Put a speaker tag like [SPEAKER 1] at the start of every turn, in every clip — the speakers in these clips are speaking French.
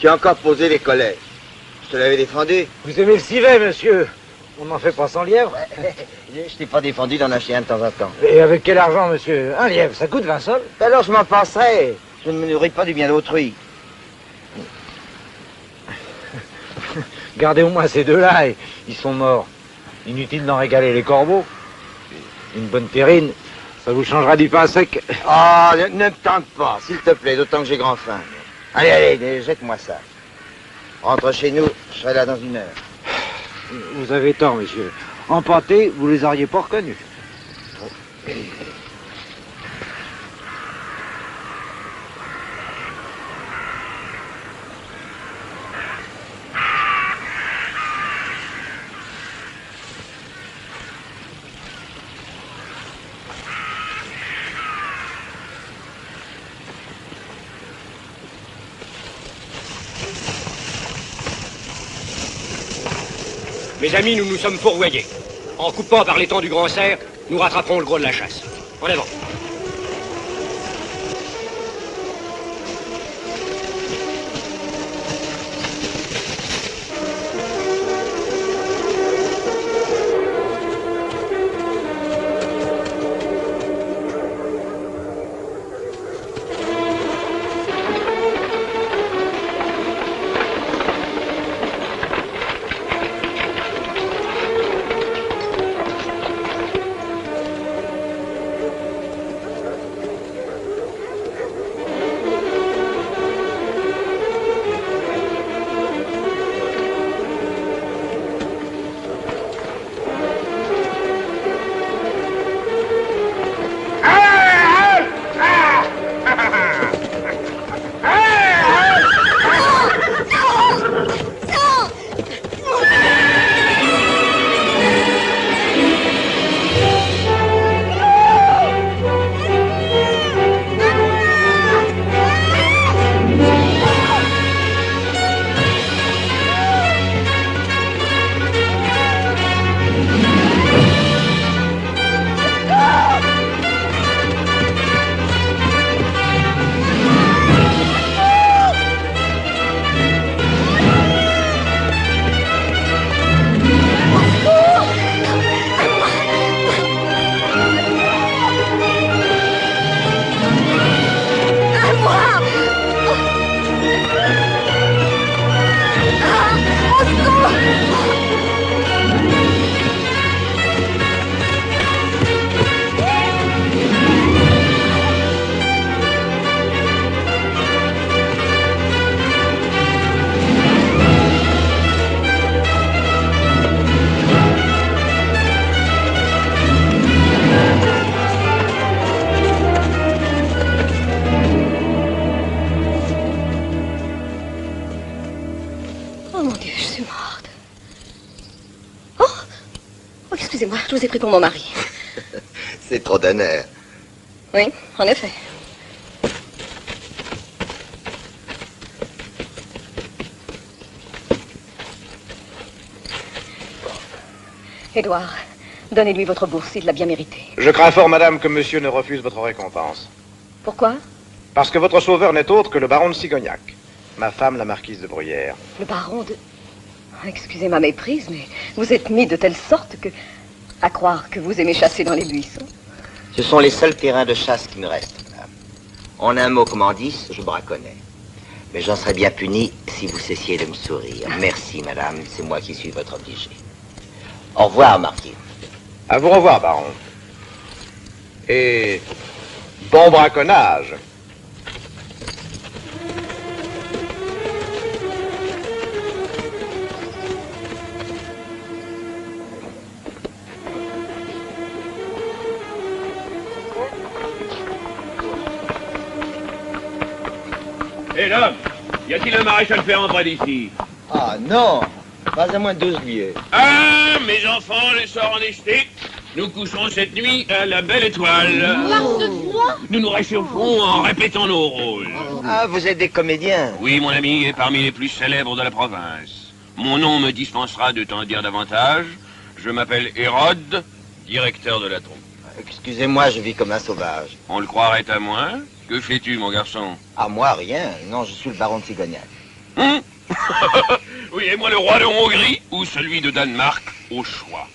[SPEAKER 1] Tu as encore posé les collets. Je te l'avais défendu.
[SPEAKER 2] Vous aimez le civet, monsieur? On n'en fait pas sans lièvre.
[SPEAKER 1] Je t'ai pas défendu d'en acheter un de temps en temps.
[SPEAKER 2] Et avec quel argent, monsieur? Un lièvre, ça coûte 20 sols.
[SPEAKER 1] Alors je m'en passerai. Je ne me nourris pas du bien d'autrui.
[SPEAKER 2] Gardez au moins ces deux-là, ils sont morts. Inutile d'en régaler les corbeaux. Une bonne terrine, ça vous changera du pain sec.
[SPEAKER 1] Ah, ne me tente pas, s'il te plaît, d'autant que j'ai grand faim. Allez, allez, jette-moi ça. Rentre chez nous, je serai là dans 1 heure.
[SPEAKER 2] Vous avez tort, monsieur. En pâté, vous les auriez pas reconnus.
[SPEAKER 3] Mes amis, nous nous sommes fourvoyés. En coupant par l'étang du Grand Cerf, nous rattraperons le gros de la chasse. En avant.
[SPEAKER 4] Excusez-moi, je vous ai pris pour mon mari.
[SPEAKER 1] C'est trop d'honneur.
[SPEAKER 4] Oui, en effet. Édouard, donnez-lui votre bourse, il l'a bien mérité.
[SPEAKER 5] Je crains fort, madame, que monsieur ne refuse votre récompense.
[SPEAKER 4] Pourquoi?
[SPEAKER 5] Parce que votre sauveur n'est autre que le baron de Sigognac, ma femme, la marquise de Bruyères.
[SPEAKER 4] Le baron de... Excusez ma méprise, mais vous êtes mis de telle sorte que... À croire que vous aimez chasser dans les buissons.
[SPEAKER 1] Ce sont les seuls terrains de chasse qui me restent, madame. En un mot, comme en 10, je braconnais. Mais j'en serais bien puni si vous cessiez de me sourire. Merci, madame, c'est moi qui suis votre obligé. Au revoir, Marquis.
[SPEAKER 5] À vous revoir, baron. Et bon braconnage.
[SPEAKER 6] Hé, l'homme, y a-t-il un maréchal ferrant près d'ici?
[SPEAKER 1] Ah, non, pas à moins de 12 lieues.
[SPEAKER 6] Ah, mes enfants, je sors en écheté. Nous coucherons cette nuit à la belle étoile. Nous nous réchaufferons en répétant nos rôles.
[SPEAKER 1] Ah, vous êtes des comédiens.
[SPEAKER 6] Oui, mon ami, est parmi les plus célèbres de la province. Mon nom me dispensera de t'en dire davantage. Je m'appelle Hérode, directeur de la troupe.
[SPEAKER 1] Excusez-moi, je vis comme un sauvage.
[SPEAKER 6] On le croirait à moins. Que fais-tu, mon garçon?
[SPEAKER 1] Ah, moi, rien. Non, je suis le baron de Sigognac.
[SPEAKER 6] Hein? Oui, et moi le roi de Hongrie ou celui de Danemark, au choix.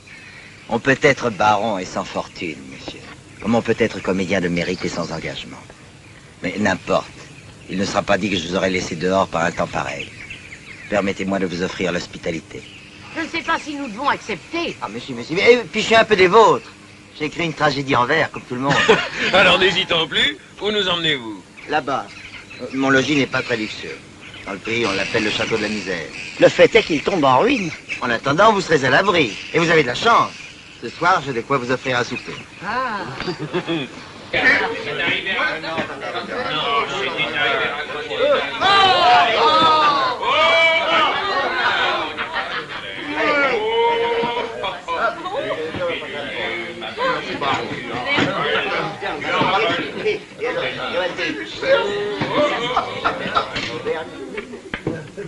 [SPEAKER 1] On peut être baron et sans fortune, monsieur. Comme on peut être comédien de mérite et sans engagement. Mais n'importe. Il ne sera pas dit que je vous aurais laissé dehors par un temps pareil. Permettez-moi de vous offrir l'hospitalité.
[SPEAKER 7] Je ne sais pas si nous devons accepter.
[SPEAKER 1] Ah, monsieur, mais puis je suis un peu des vôtres. J'ai écrit une tragédie en vers, comme tout le monde.
[SPEAKER 6] Alors n'hésitons plus, où nous emmenez-vous?
[SPEAKER 1] Là-bas. Mon logis n'est pas très luxueux. Dans le pays, on l'appelle le château de la misère. Le fait est qu'il tombe en ruine. En attendant, vous serez à l'abri. Et vous avez de la chance. Ce soir, j'ai de quoi vous offrir un souper.
[SPEAKER 7] Ah.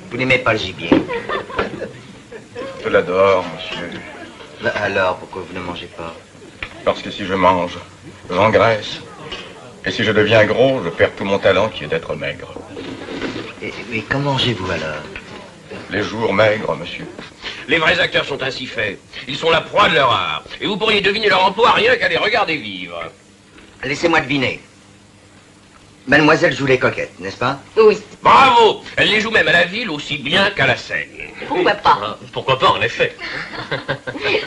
[SPEAKER 1] Vous n'aimez pas le gibier?
[SPEAKER 8] Je l'adore, monsieur.
[SPEAKER 1] Bah, alors, pourquoi vous ne mangez pas?
[SPEAKER 8] Parce que si je mange, j'engraisse. Et si je deviens gros, je perds tout mon talent qui est d'être maigre.
[SPEAKER 1] Et quand mangez-vous alors?
[SPEAKER 8] Les jours maigres, monsieur.
[SPEAKER 6] Les vrais acteurs sont ainsi faits. Ils sont la proie de leur art. Et vous pourriez deviner leur emploi rien qu'à les regarder vivre.
[SPEAKER 1] Laissez-moi deviner. Mademoiselle joue les coquettes, n'est-ce pas?
[SPEAKER 7] Oui.
[SPEAKER 6] Bravo! Elle les joue même à la ville aussi bien qu'à la scène.
[SPEAKER 7] Pourquoi pas?
[SPEAKER 6] Pourquoi pas, en effet.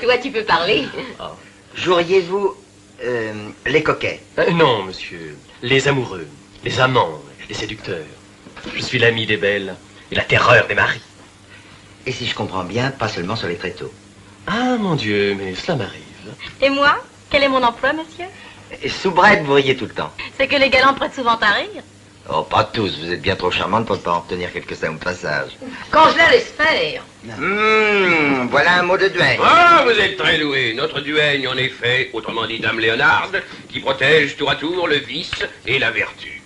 [SPEAKER 7] Toi, tu peux parler.
[SPEAKER 1] Joueriez-vous les coquets?
[SPEAKER 9] Non, monsieur. Les amoureux, les amants, les séducteurs. Je suis l'ami des belles et la terreur des maris.
[SPEAKER 1] Et si je comprends bien, pas seulement sur les tréteaux.
[SPEAKER 9] Ah, mon Dieu, mais cela m'arrive.
[SPEAKER 10] Et moi? Quel est mon emploi, monsieur?
[SPEAKER 1] Et soubrette, vous riez tout le temps.
[SPEAKER 10] C'est que les galants prêtent souvent à rire.
[SPEAKER 1] Oh, pas tous. Vous êtes bien trop charmante pour ne pas en obtenir quelques-uns au passage.
[SPEAKER 7] Quand je la laisse faire.
[SPEAKER 1] Voilà un mot de duègne.
[SPEAKER 6] Ah, vous êtes très doué. Notre duègne, en effet, autrement dit Dame Léonard, qui protège tour à tour le vice et la vertu.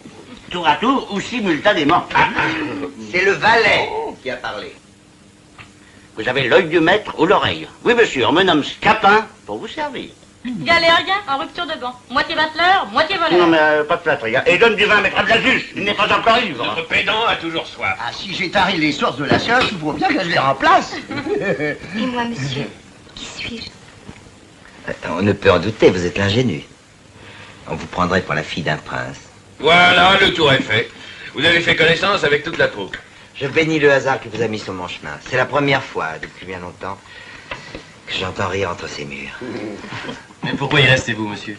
[SPEAKER 11] Tour à tour ou simultanément.
[SPEAKER 1] C'est le valet qui a parlé.
[SPEAKER 11] Vous avez l'œil du maître ou l'oreille. Oui, monsieur, on me nomme Scapin pour vous servir.
[SPEAKER 10] Galérien en rupture de banc. Moitié battleur, moitié voleur.
[SPEAKER 11] Non, mais pas de flatterie. Et donne du vin, maître Ablazus. Il n'est pas encore ivre.
[SPEAKER 6] Notre pédant a toujours soif.
[SPEAKER 11] Ah, si j'ai tari les sources de la science, il faut bien que je les remplace.
[SPEAKER 12] Et moi, monsieur, qui suis-je?
[SPEAKER 1] On ne peut en douter, vous êtes l'ingénu. On vous prendrait pour la fille d'un prince.
[SPEAKER 6] Voilà, le tour est fait. Vous avez fait connaissance avec toute la troupe.
[SPEAKER 1] Je bénis le hasard qui vous a mis sur mon chemin. C'est la première fois, depuis bien longtemps, que j'entends rire entre ces murs.
[SPEAKER 9] Mais pourquoi y restez-vous, monsieur?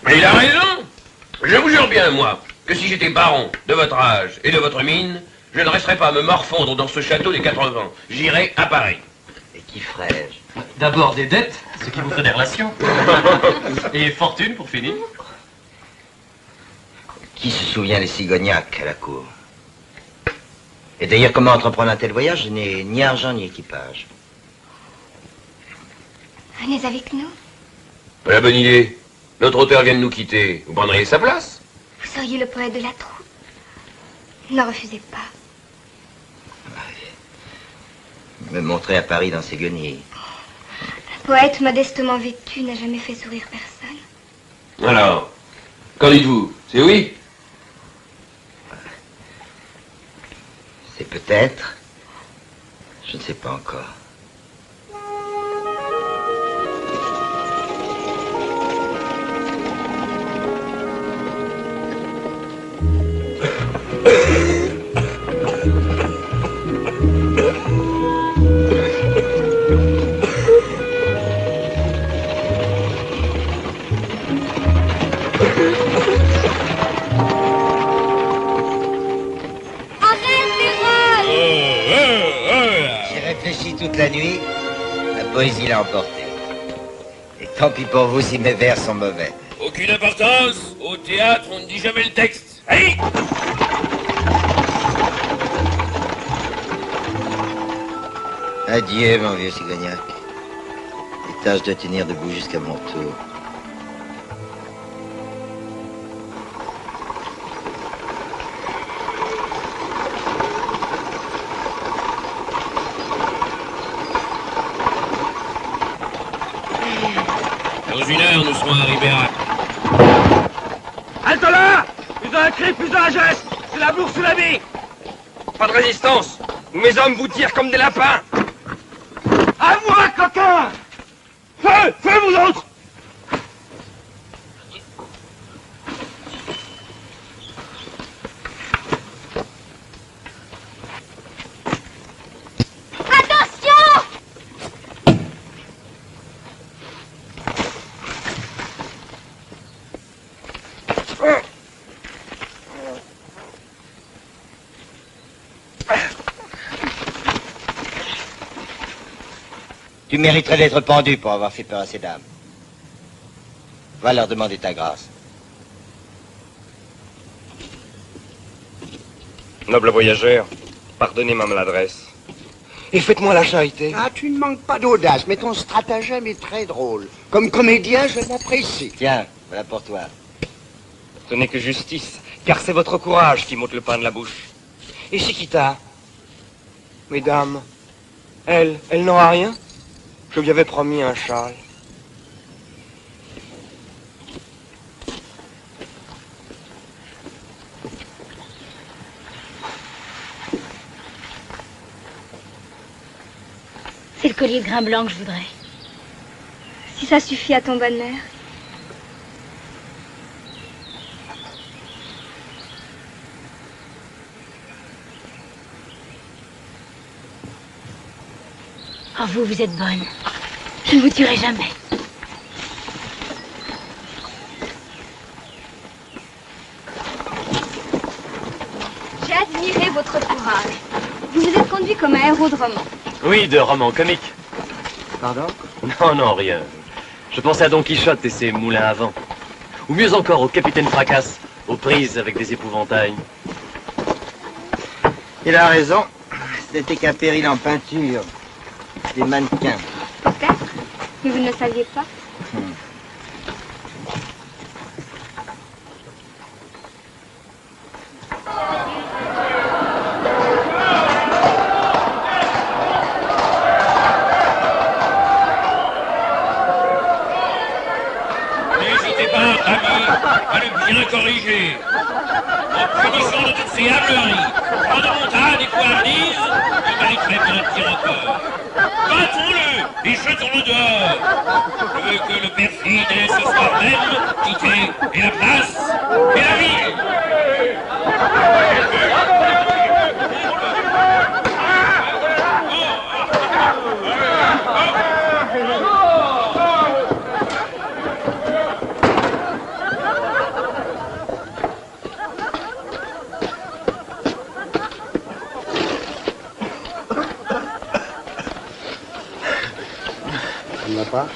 [SPEAKER 6] Mais il a raison. Je vous jure bien, moi, que si j'étais baron de votre âge et de votre mine, je ne resterais pas à me morfondre dans ce château des 4 vents. J'irais à Paris.
[SPEAKER 1] Et qui ferais-je?
[SPEAKER 9] D'abord des dettes, ce qui vous ferait des relations. Et fortune, pour finir.
[SPEAKER 1] Qui se souvient des Cigognac à la cour? Et d'ailleurs, comment entreprendre un tel voyage? Je n'ai ni argent ni équipage.
[SPEAKER 12] Venez avec nous.
[SPEAKER 6] La bonne idée. Notre auteur vient de nous quitter. Vous prendriez sa place?
[SPEAKER 12] Vous seriez le poète de la troupe. Ne refusez pas.
[SPEAKER 1] Me montrer à Paris dans ses guenilles.
[SPEAKER 12] Un poète modestement vêtu n'a jamais fait sourire personne.
[SPEAKER 6] Alors, qu'en dites-vous? C'est oui?
[SPEAKER 1] C'est peut-être. Je ne sais pas encore. Toute la nuit, la poésie l'a emporté. Et tant pis pour vous si mes vers sont mauvais.
[SPEAKER 6] Aucune importance. Au théâtre, on ne dit jamais le texte. Allez!
[SPEAKER 1] Adieu, mon vieux Cigognac. Et tâche de tenir debout jusqu'à mon tour.
[SPEAKER 6] Dans une heure, nous serons arrivés à...
[SPEAKER 3] Halte là! Plus un cri, plus un geste! C'est la bourse ou la vie!
[SPEAKER 6] Pas de résistance!
[SPEAKER 3] ou mes hommes vous tirent comme des lapins.
[SPEAKER 13] À moi, coquin! Feu! Feu, vous autres!
[SPEAKER 12] Attention!
[SPEAKER 1] Tu mériterais d'être pendu pour avoir fait peur à ces dames. Va leur demander ta grâce.
[SPEAKER 3] Noble voyageur, pardonnez ma maladresse. Et faites-moi la charité.
[SPEAKER 14] Ah, tu ne manques pas d'audace, mais ton stratagème est très drôle. Comme comédien, je l'apprécie.
[SPEAKER 1] Tiens, voilà pour toi.
[SPEAKER 3] Ce n'est que justice, car c'est votre courage qui m'ôte le pain de la bouche. Et Chiquita, mesdames, elle n'aura rien? Je lui avais promis un châle.
[SPEAKER 12] C'est le collier de grain blanc que je voudrais. Si ça suffit à ton bonheur.
[SPEAKER 10] Oh, vous êtes bonne. Je ne vous tuerai jamais.
[SPEAKER 12] J'ai admiré votre courage. Vous vous êtes conduit comme un héros de roman.
[SPEAKER 9] Oui, de roman comique.
[SPEAKER 14] Pardon?
[SPEAKER 9] Non, rien. Je pensais à Don Quichotte et ses moulins à vent. Ou mieux encore, au capitaine Fracasse, aux prises avec des épouvantails.
[SPEAKER 1] Il a raison. Ce n'était qu'un péril en peinture. Des mannequins.
[SPEAKER 12] Peut-être, mais vous ne le saviez pas.
[SPEAKER 6] N'hésitez pas, amis, à le bien corriger. En punition de toutes ces hâbleries, rodomontades et couardises, je mériterais bien de dire encore. Battons-le et jetons-le dehors. Je veux que le perfide ait ce soir même quitté et la place et la ville.
[SPEAKER 14] Pas.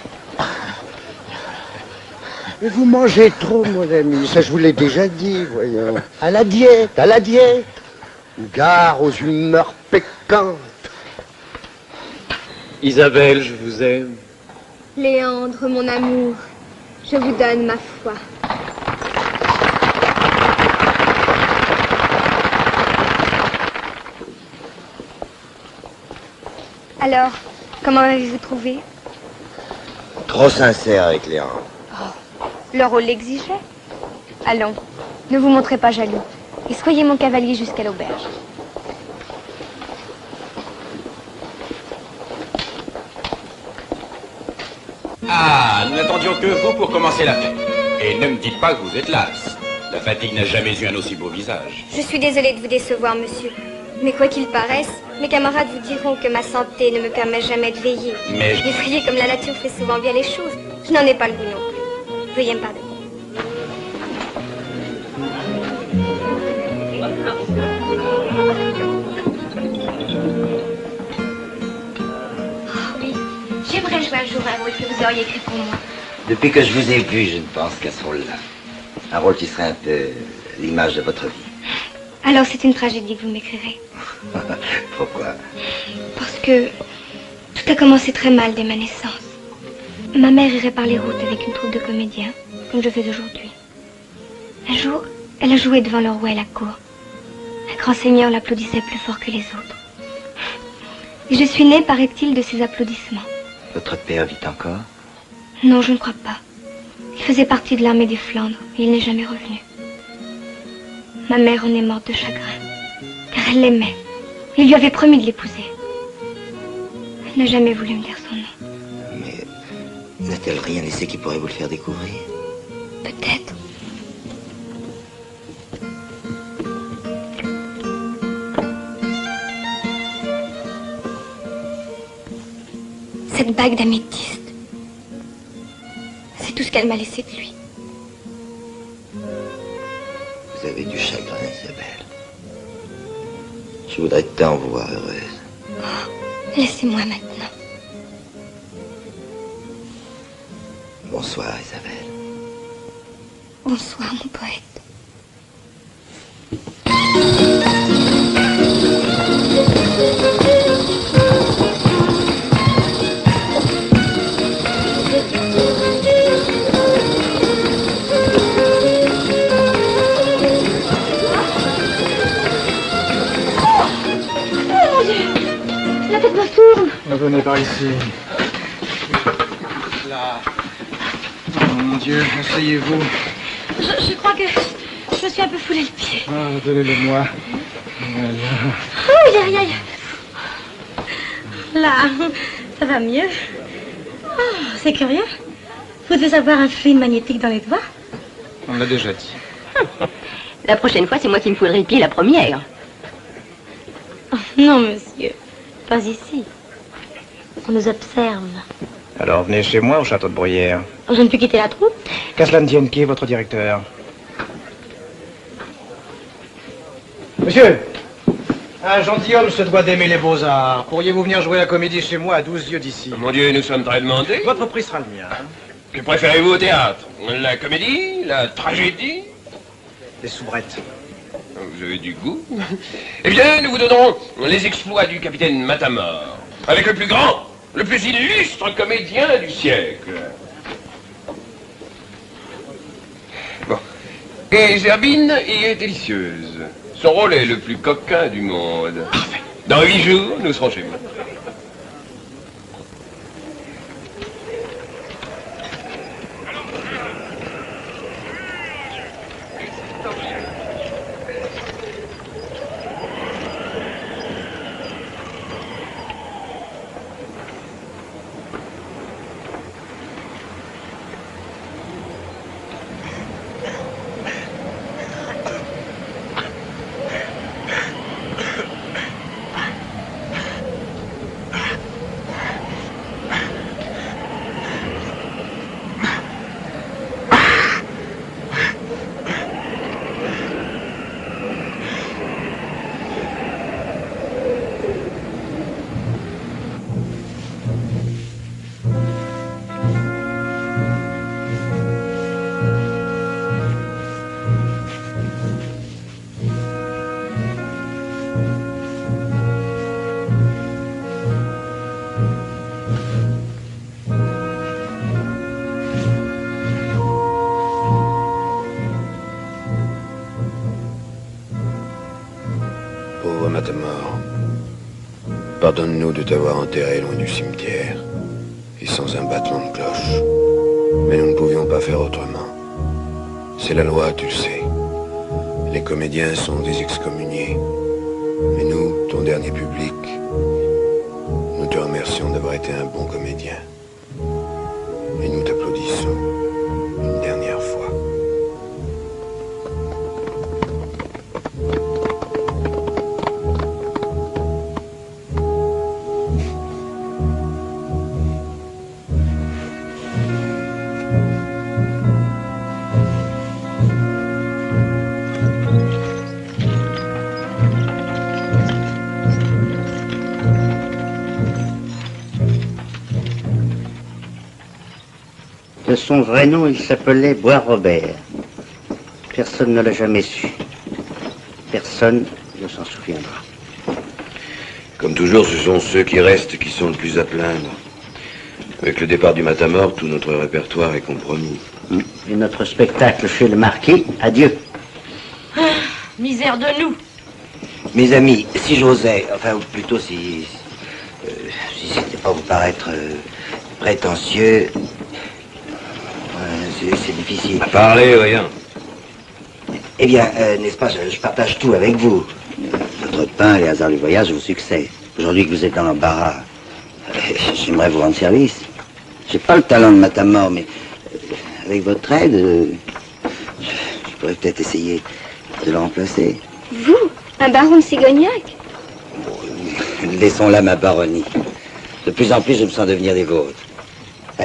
[SPEAKER 14] Mais vous mangez trop, mon ami. Ça, je vous l'ai déjà dit, voyons. À la diète, à la diète. Gare aux humeurs piquantes.
[SPEAKER 9] Isabelle, je vous aime.
[SPEAKER 12] Léandre, mon amour, je vous donne ma foi. Alors, comment avez-vous trouvé?
[SPEAKER 1] Trop sincère avec Léandre.
[SPEAKER 12] Le rôle l'exigeait. Allons, ne vous montrez pas jaloux. Et soyez mon cavalier jusqu'à l'auberge.
[SPEAKER 15] Ah, nous n'attendions que vous pour commencer la fête. Et ne me dites pas que vous êtes lasse. La fatigue n'a jamais eu un aussi beau visage.
[SPEAKER 12] Je suis désolée de vous décevoir, monsieur. Mais quoi qu'il paraisse, mes camarades vous diront que ma santé ne me permet jamais de veiller.
[SPEAKER 15] Mais...
[SPEAKER 12] Et voyez comme la nature fait souvent bien les choses. Je n'en ai pas le goût non plus. Veuillez me pardonner. Oh oui, j'aimerais jouer un jour un rôle que vous auriez écrit pour moi.
[SPEAKER 1] Depuis que je vous ai vu, je ne pense qu'à ce rôle-là. Un rôle qui serait un peu l'image de votre vie.
[SPEAKER 12] Alors c'est une tragédie que vous m'écrirez.
[SPEAKER 1] Pourquoi?
[SPEAKER 12] Parce que tout a commencé très mal dès ma naissance. Ma mère irait par les routes avec une troupe de comédiens, comme je fais aujourd'hui. Un jour, elle a joué devant le roi et la cour. Un grand seigneur l'applaudissait plus fort que les autres. Et je suis née, paraît-il, de ces applaudissements.
[SPEAKER 1] Votre père vit encore?
[SPEAKER 12] Non, je ne crois pas. Il faisait partie de l'armée des Flandres et il n'est jamais revenu. Ma mère en est morte de chagrin, car elle l'aimait. Il lui avait promis de l'épouser. Elle n'a jamais voulu me dire son nom.
[SPEAKER 1] Mais n'a-t-elle rien laissé qui pourrait vous le faire découvrir?
[SPEAKER 12] Peut-être. Cette bague d'améthyste. C'est tout ce qu'elle m'a laissé de lui.
[SPEAKER 1] Vous avez du chagrin, Isabelle. Je voudrais tant vous voir heureuse.
[SPEAKER 12] Oh, laissez-moi maintenant.
[SPEAKER 1] Bonsoir, Isabelle.
[SPEAKER 12] Bonsoir, mon poète. La tête me tourne.
[SPEAKER 5] Ne venez par ici. Là. Oh mon Dieu, asseyez-vous.
[SPEAKER 10] Je crois que je me suis un peu foulé le pied.
[SPEAKER 5] Ah, donnez-le-moi. Voilà.
[SPEAKER 10] Oh, aïe, aïe, aïe. Là, ça va mieux. Oh, c'est curieux. Vous devez avoir un fluide magnétique dans les doigts.
[SPEAKER 5] On l'a déjà dit.
[SPEAKER 7] La prochaine fois, c'est moi qui me foudrai le pied la première.
[SPEAKER 10] Oh, non, monsieur. Pas ici. On nous observe.
[SPEAKER 5] Alors, venez chez moi au château de Bruyères.
[SPEAKER 10] Je ne peux quitter la troupe.
[SPEAKER 5] Qu'à cela ne tienne, qui est votre directeur? Monsieur, un gentilhomme se doit d'aimer les beaux-arts. Pourriez-vous venir jouer la comédie chez moi à 12 lieues d'ici?
[SPEAKER 15] Mon Dieu, nous sommes très demandés.
[SPEAKER 5] Votre prix sera le mien.
[SPEAKER 15] Que préférez-vous au théâtre? La comédie? La tragédie?
[SPEAKER 5] Les soubrettes.
[SPEAKER 15] Vous avez du goût. Eh bien, nous vous donnerons les exploits du capitaine Matamor, avec le plus grand, le plus illustre comédien du siècle. Bon. Et Zerbine y est délicieuse. Son rôle est le plus coquin du monde. Parfait. Dans 8 jours, nous serons chez vous.
[SPEAKER 16] Pauvre Matamor, pardonne-nous de t'avoir enterré loin du cimetière et sans un battement de cloche. Mais nous ne pouvions pas faire autrement. C'est la loi, tu le sais. Les comédiens sont des excommuniés. Mais nous, ton dernier public, nous te remercions d'avoir été un bon comédien. Et nous t'applaudissons une dernière fois.
[SPEAKER 11] De son vrai nom, il s'appelait Bois-Robert. Personne ne l'a jamais su. Personne ne s'en souviendra.
[SPEAKER 16] Comme toujours, ce sont ceux qui restent qui sont le plus à plaindre. Avec le départ du Matamor, tout notre répertoire est compromis.
[SPEAKER 11] Et notre spectacle chez le marquis, adieu.
[SPEAKER 10] Ah, misère de nous.
[SPEAKER 1] Mes amis, si j'osais, enfin, ou plutôt si c'était pas vous paraître prétentieux, c'est difficile.
[SPEAKER 16] Parlez, rien.
[SPEAKER 1] Eh bien, n'est-ce pas, je partage tout avec vous.
[SPEAKER 11] Entre-temps, les hasards du voyage vous succèdent. Aujourd'hui que vous êtes dans l'embarras, j'aimerais vous rendre service. J'ai pas le talent de Matamor, mais avec votre aide, je pourrais peut-être essayer de le remplacer.
[SPEAKER 12] Vous, un baron de Sigognac?
[SPEAKER 11] Laissons là ma baronnie. De plus en plus, je me sens devenir des vôtres.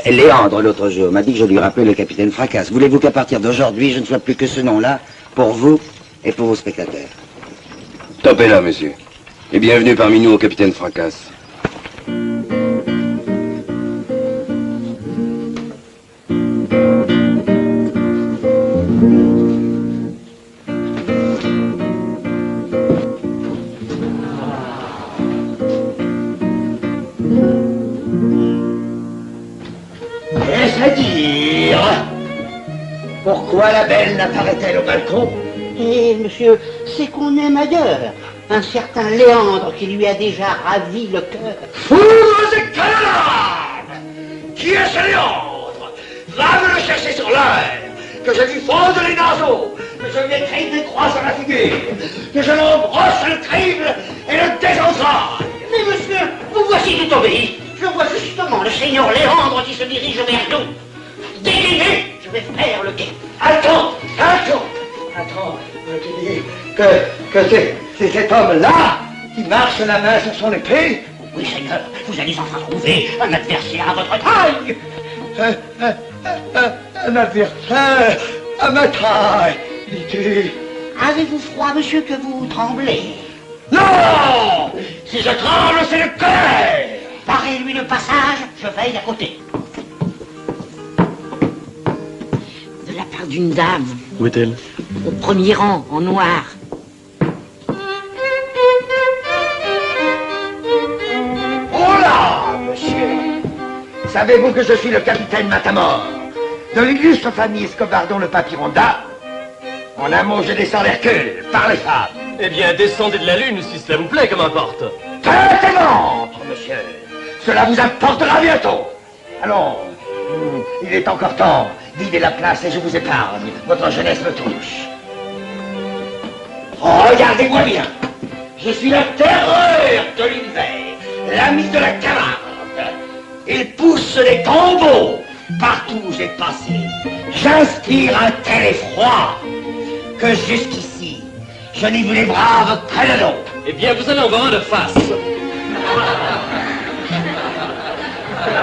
[SPEAKER 11] Léandre, l'autre jour, m'a dit que je lui rappelais le capitaine Fracasse. Voulez-vous qu'à partir d'aujourd'hui, je ne sois plus que ce nom-là pour vous et pour vos spectateurs?
[SPEAKER 16] Topez là, monsieur. Et bienvenue parmi nous au capitaine Fracasse.
[SPEAKER 14] Est-ce à dire? Pourquoi la belle n'apparaît-elle au balcon?
[SPEAKER 17] Eh, monsieur, c'est qu'on aime ailleurs. Un certain Léandre qui lui a déjà ravi le cœur.
[SPEAKER 14] Foudres et canards! Qui est ce Léandre? Va me le chercher sur l'air, que je lui fonde les naseaux, que je lui écrive des croix sur la figure, que je l'embroche le crible et le désentraille.
[SPEAKER 17] Mais monsieur, vous voici tout obéi. Je vois justement le seigneur Léandre qui se dirige vers nous. Déguisez, je vais faire le guet.
[SPEAKER 14] Attends, que c'est cet homme-là qui marche la main sur son épée?
[SPEAKER 17] Oui, seigneur, vous allez enfin trouver un adversaire à votre taille.
[SPEAKER 14] Un adversaire à ma taille, dis-tu?
[SPEAKER 17] Avez-vous froid, monsieur, que vous tremblez?
[SPEAKER 14] Non! Si je tremble, c'est le cœur!
[SPEAKER 17] Barrez-lui le passage, je veille à côté. De la part d'une dame.
[SPEAKER 9] Où est-elle?
[SPEAKER 17] Au premier rang, en noir.
[SPEAKER 14] Oh là, monsieur! Savez-vous que je suis le capitaine Matamor, de l'illustre famille Escobardon le Papyronda? En un mot, je descends l'Hercule, par les femmes.
[SPEAKER 9] Eh bien, descendez de la lune, si cela vous plaît, comme importe.
[SPEAKER 14] Tête et ventre, monsieur. Cela vous importera bientôt. Allons, il est encore temps. Videz la place et je vous épargne. Votre jeunesse me touche. Regardez-moi bien. Je suis la terreur de l'univers, l'ami de la Camargue. Il pousse les tombeaux partout où j'ai passé. J'inspire un tel effroi que jusqu'ici, je n'ai vu les braves près de l'eau.
[SPEAKER 9] Eh bien, vous allez en voir un de face.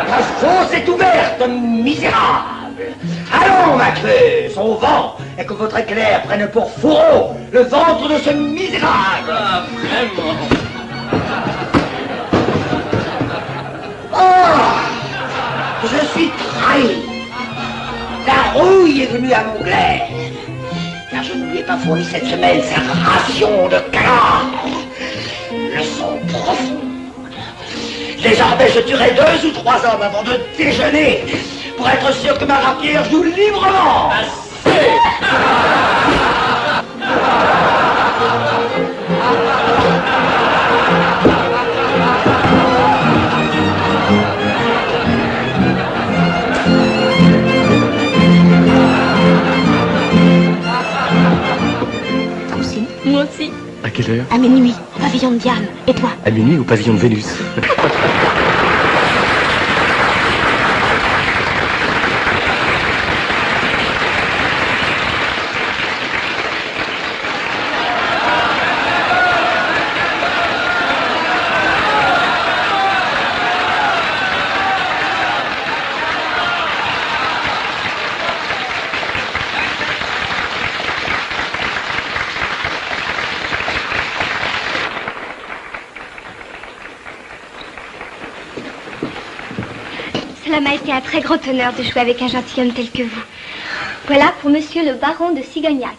[SPEAKER 14] La fosse est ouverte, misérable. Allons, ma queue, au vent, et que votre éclair prenne pour fourreau le ventre de ce misérable.
[SPEAKER 9] Ah, vraiment?
[SPEAKER 14] Oh, je suis trahi. La rouille est venue à mon glaive, car je ne lui ai pas fourni cette semaine sa ration de canard. Leçon profonde. Désormais, je tuerai 2 ou 3 hommes avant de déjeuner, pour être sûr que ma rapière joue librement.
[SPEAKER 12] Toi aussi? Moi aussi.
[SPEAKER 9] À quelle heure?
[SPEAKER 12] À minuit, au pavillon de Diane. Et toi?
[SPEAKER 9] À minuit au pavillon de Vénus.
[SPEAKER 12] Cela m'a été un très grand honneur de jouer avec un gentilhomme tel que vous. Voilà pour monsieur le baron de Sigognac.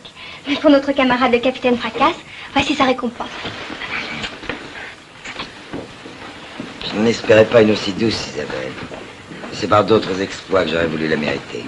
[SPEAKER 12] Mais pour notre camarade le capitaine Fracasse, voici sa récompense.
[SPEAKER 11] Je n'espérais pas une aussi douce, Isabelle. C'est par d'autres exploits que j'aurais voulu la mériter.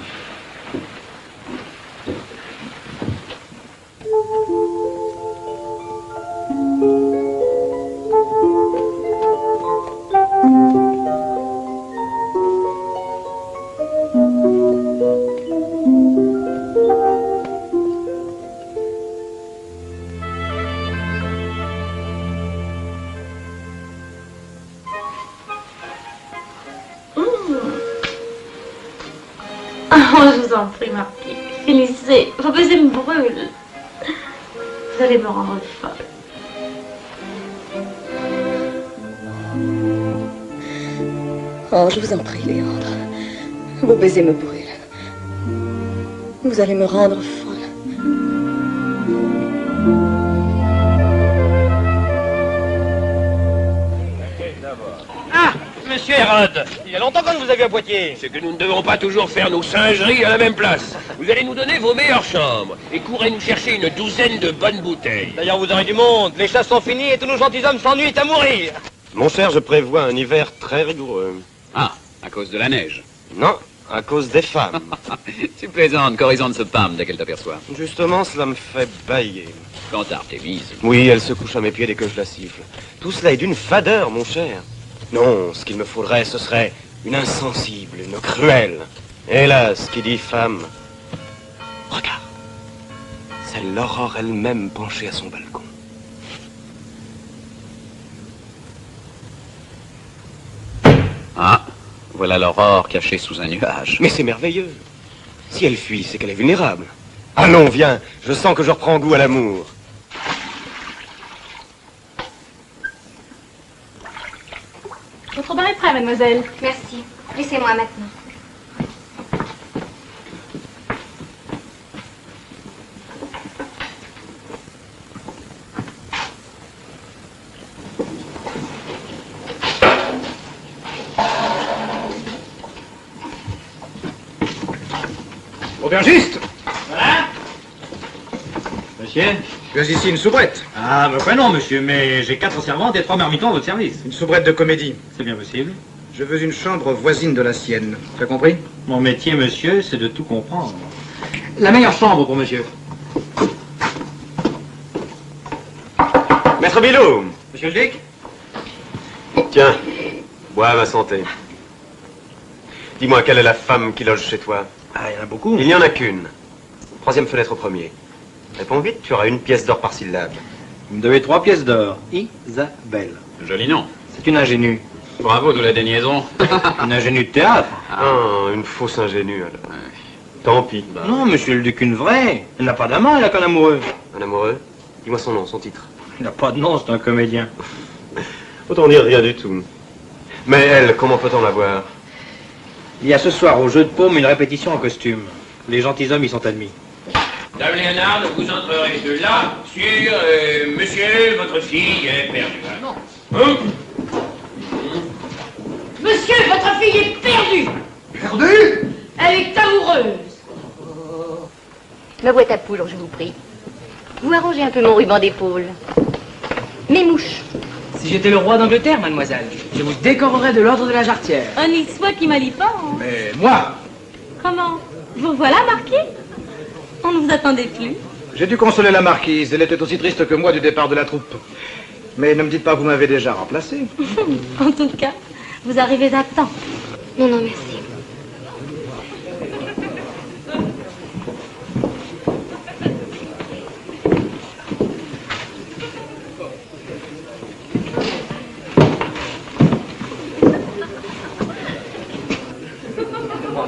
[SPEAKER 10] Oh, je vous en prie, Marquis. Finissez. Vos baisers me brûlent. Vous allez me rendre folle.
[SPEAKER 4] Oh, je vous en prie, Léandre. Vos baisers me brûlent. Vous allez me rendre folle.
[SPEAKER 5] Ah, monsieur Hérode, il y a longtemps qu'on vous a vu à Poitiers.
[SPEAKER 15] C'est que nous ne devons pas toujours faire nos singeries à la même place. Vous allez nous donner vos meilleures chambres et courez nous chercher une douzaine de bonnes bouteilles.
[SPEAKER 5] D'ailleurs, vous aurez du monde. Les chasses sont finies et tous nos gentilshommes s'ennuient à mourir.
[SPEAKER 18] Mon cher, je prévois un hiver très rigoureux.
[SPEAKER 19] Ah, à cause de la neige.
[SPEAKER 18] Non, à cause des femmes.
[SPEAKER 19] Tu plaisantes, Corisande se pâme dès qu'elle t'aperçoit.
[SPEAKER 18] Justement, cela me fait bailler.
[SPEAKER 19] Quand Artémise.
[SPEAKER 18] Oui, elle se couche à mes pieds dès que je la siffle. Tout cela est d'une fadeur, mon cher. Non, ce qu'il me faudrait, ce serait une insensible, une cruelle. Hélas, qui dit femme. Regarde. C'est l'aurore elle-même penchée à son balcon.
[SPEAKER 19] Ah, voilà l'aurore cachée sous un nuage.
[SPEAKER 18] Mais c'est merveilleux. Si elle fuit, c'est qu'elle est vulnérable. Allons, viens. Je sens que je reprends goût à l'amour.
[SPEAKER 10] Votre bain est prêt, mademoiselle.
[SPEAKER 12] Merci. Laissez-moi maintenant.
[SPEAKER 5] Aubergiste.
[SPEAKER 20] Voilà. Monsieur?
[SPEAKER 5] Tu as ici une soubrette.
[SPEAKER 20] Ah, me quoi non, monsieur, mais j'ai 4 servantes et 3 marmitons à votre service.
[SPEAKER 5] Une soubrette de comédie.
[SPEAKER 20] C'est bien possible.
[SPEAKER 5] Je veux une chambre voisine de la sienne. Tu as compris?
[SPEAKER 20] Mon métier, monsieur, c'est de tout comprendre. La meilleure chambre pour monsieur.
[SPEAKER 18] Maître Bilot.
[SPEAKER 20] Monsieur le duc?
[SPEAKER 18] Tiens, bois à ma santé. Dis-moi, quelle est la femme qui loge chez toi?
[SPEAKER 20] Ah, il y en a beaucoup.
[SPEAKER 18] Il n'y en a qu'une. Troisième fenêtre au premier. Réponds vite, tu auras une pièce d'or par syllabe.
[SPEAKER 20] Vous me devez 3 pièces d'or. Isabelle.
[SPEAKER 19] Joli nom.
[SPEAKER 20] C'est une ingénue.
[SPEAKER 19] Bravo de la déniaison.
[SPEAKER 20] Une ingénue de théâtre.
[SPEAKER 18] Ah, une fausse ingénue, alors. Tant pis.
[SPEAKER 20] Non, monsieur le duc, une vraie. Elle n'a pas d'amant, elle a qu'un amoureux.
[SPEAKER 18] Un amoureux? Dis-moi son nom, son titre.
[SPEAKER 20] Il n'a pas de nom, c'est un comédien.
[SPEAKER 18] Autant dire rien du tout. Mais elle, comment peut-on la voir?
[SPEAKER 20] Il y a ce soir au jeu de paume une répétition en costume. Les gentilshommes y sont admis.
[SPEAKER 15] Dame Léonard, vous entrerez de là sur monsieur, votre fille est perdue.
[SPEAKER 17] Non.
[SPEAKER 15] Hein?
[SPEAKER 17] Monsieur, votre fille est perdue.
[SPEAKER 14] Perdue?
[SPEAKER 17] Elle est amoureuse.
[SPEAKER 7] Ma boîte à poudre, je vous prie. Vous arrangez un peu mon ruban d'épaule. Mes mouches.
[SPEAKER 21] Si j'étais le roi d'Angleterre, mademoiselle, je vous décorerais de l'ordre de la jarretière.
[SPEAKER 10] Un y soit qui m'allie pas. Hein.
[SPEAKER 5] Mais moi?
[SPEAKER 10] Comment? Vous voilà, Marquis? On ne vous attendait plus.
[SPEAKER 5] J'ai dû consoler la marquise. Elle était aussi triste que moi du départ de la troupe. Mais ne me dites pas que vous m'avez déjà remplacé.
[SPEAKER 10] En tout cas, vous arrivez à temps.
[SPEAKER 12] Non, non, merci.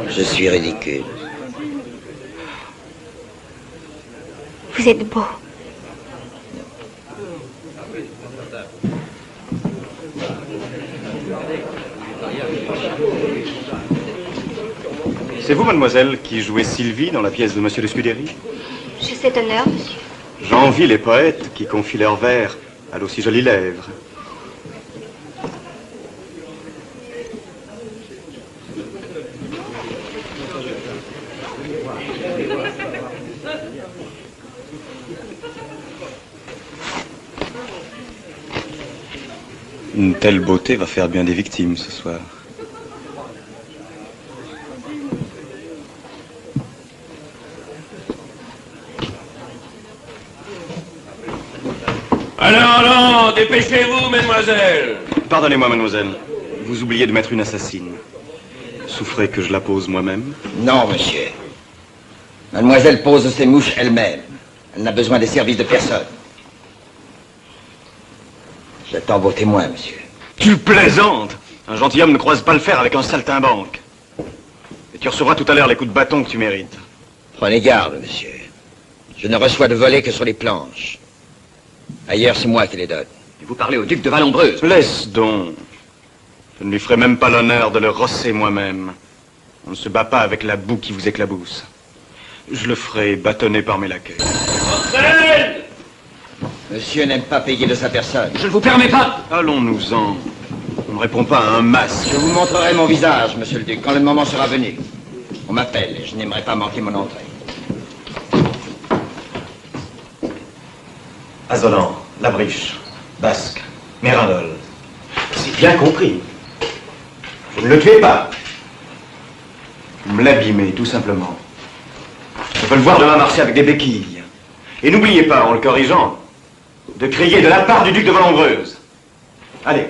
[SPEAKER 11] Je suis ridicule.
[SPEAKER 12] Vous êtes beau.
[SPEAKER 18] C'est vous, mademoiselle, qui jouez Sylvie dans la pièce de Monsieur de Scudéry?
[SPEAKER 12] J'ai cet honneur, monsieur.
[SPEAKER 18] J'envie les poètes qui confient leurs vers à d'aussi jolies lèvres. Une telle beauté va faire bien des victimes ce soir.
[SPEAKER 15] Alors, dépêchez-vous, mademoiselle.
[SPEAKER 18] Pardonnez-moi, mademoiselle. Vous oubliez de mettre une assassine. Souffrez que je la pose moi-même?
[SPEAKER 11] Non, monsieur. Mademoiselle pose ses mouches elle-même. Elle n'a besoin des services de personne. J'attends vos témoins, monsieur.
[SPEAKER 18] Tu plaisantes! Un gentilhomme ne croise pas le fer avec un saltimbanque. Et tu recevras tout à l'heure les coups de bâton que tu mérites.
[SPEAKER 11] Prenez garde, monsieur. Je ne reçois de volets que sur les planches. Ailleurs, c'est moi qui les donne.
[SPEAKER 19] Et vous parlez au duc de Vallombreuse.
[SPEAKER 18] Laisse donc. Je ne lui ferai même pas l'honneur de le rosser moi-même. On ne se bat pas avec la boue qui vous éclabousse. Je le ferai bâtonner par mes laquais.
[SPEAKER 11] Monsieur n'aime pas payer de sa personne.
[SPEAKER 19] Je ne vous permets pas.
[SPEAKER 18] Allons-nous-en. On ne répond pas à un masque.
[SPEAKER 11] Je vous montrerai mon visage, monsieur le duc, quand le moment sera venu. On m'appelle et je n'aimerais pas manquer mon entrée.
[SPEAKER 18] Azolan, Labriche, Basque, Mérindol. C'est bien compris. Vous ne le tuez pas. Vous me l'abîmez, tout simplement. Je veux le voir demain marcher avec des béquilles. Et n'oubliez pas, en le corrigeant, de crier de la part du duc de Vallombreuse. Allez.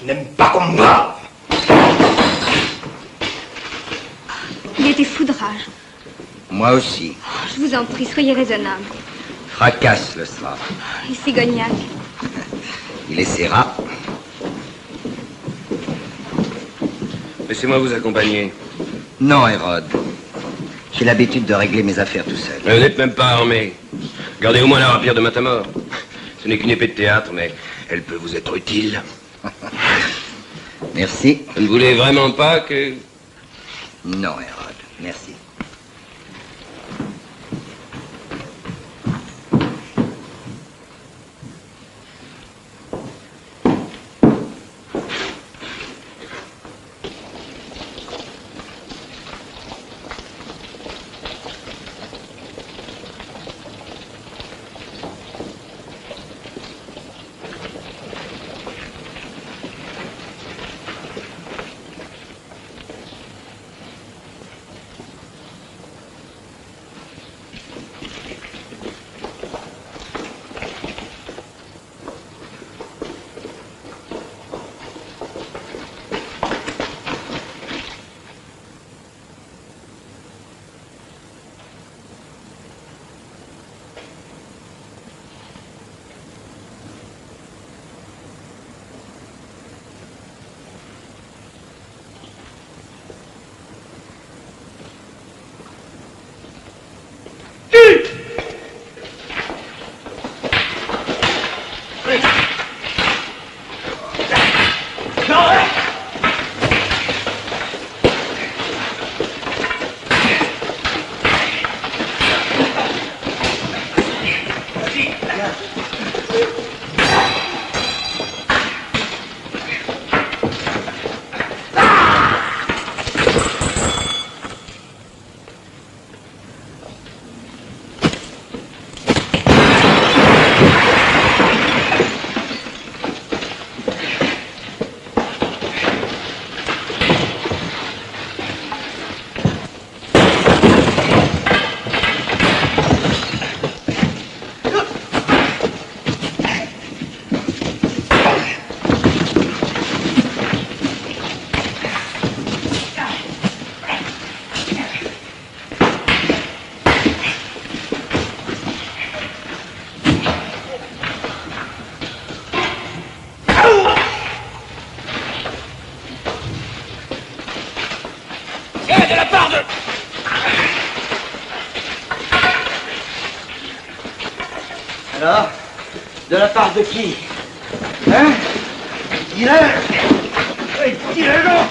[SPEAKER 18] Je n'aime pas qu'on me brave.
[SPEAKER 12] Il était fou de rage.
[SPEAKER 11] Moi aussi.
[SPEAKER 12] Je vous en prie, soyez raisonnable.
[SPEAKER 11] Fracasse le sera.
[SPEAKER 12] Et Cigognac.
[SPEAKER 11] Il essaiera.
[SPEAKER 15] Laissez-moi vous accompagner.
[SPEAKER 11] Non, Hérode. J'ai l'habitude de régler mes affaires tout seul.
[SPEAKER 15] Mais vous n'êtes même pas armé. Gardez au moins la rapière de Matamor. Ce n'est qu'une épée de théâtre, mais elle peut vous être utile.
[SPEAKER 11] Merci.
[SPEAKER 15] Vous ne voulez vraiment pas que...
[SPEAKER 11] Non, Hérode. Merci.
[SPEAKER 14] Alors, de la part de qui? Hein? Dis-le! Dis-le, non!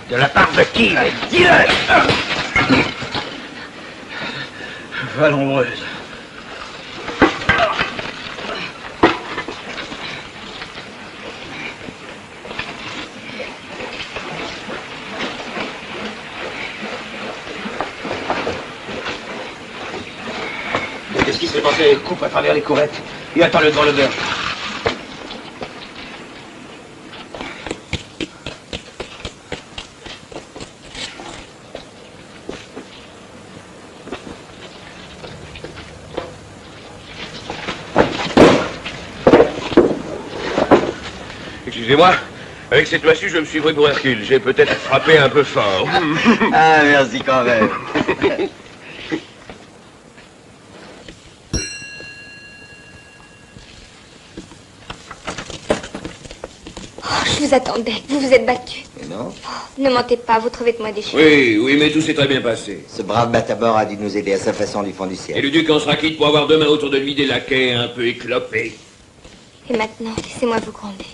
[SPEAKER 11] De la part de qui? Dis-le!
[SPEAKER 5] Vallombreuse.
[SPEAKER 20] laisse-les passer, coupe à travers les courettes. Et attends-le devant le beurre.
[SPEAKER 15] Excusez-moi, avec cette massue, je me suis pris pour Hercule. J'ai peut-être frappé un peu fort.
[SPEAKER 11] Ah, merci quand même.
[SPEAKER 12] Je vous attendais. Vous vous êtes battu.
[SPEAKER 11] Mais non.
[SPEAKER 12] Ne mentez pas, votre vêtement est déchiré.
[SPEAKER 15] Oui, mais tout s'est très bien passé.
[SPEAKER 11] Ce brave Matamor a dû nous aider à sa façon du fond du
[SPEAKER 15] Et
[SPEAKER 11] ciel.
[SPEAKER 15] le duc en sera quitte pour avoir demain autour de lui des laquais un peu éclopés.
[SPEAKER 12] Et maintenant, laissez-moi vous gronder.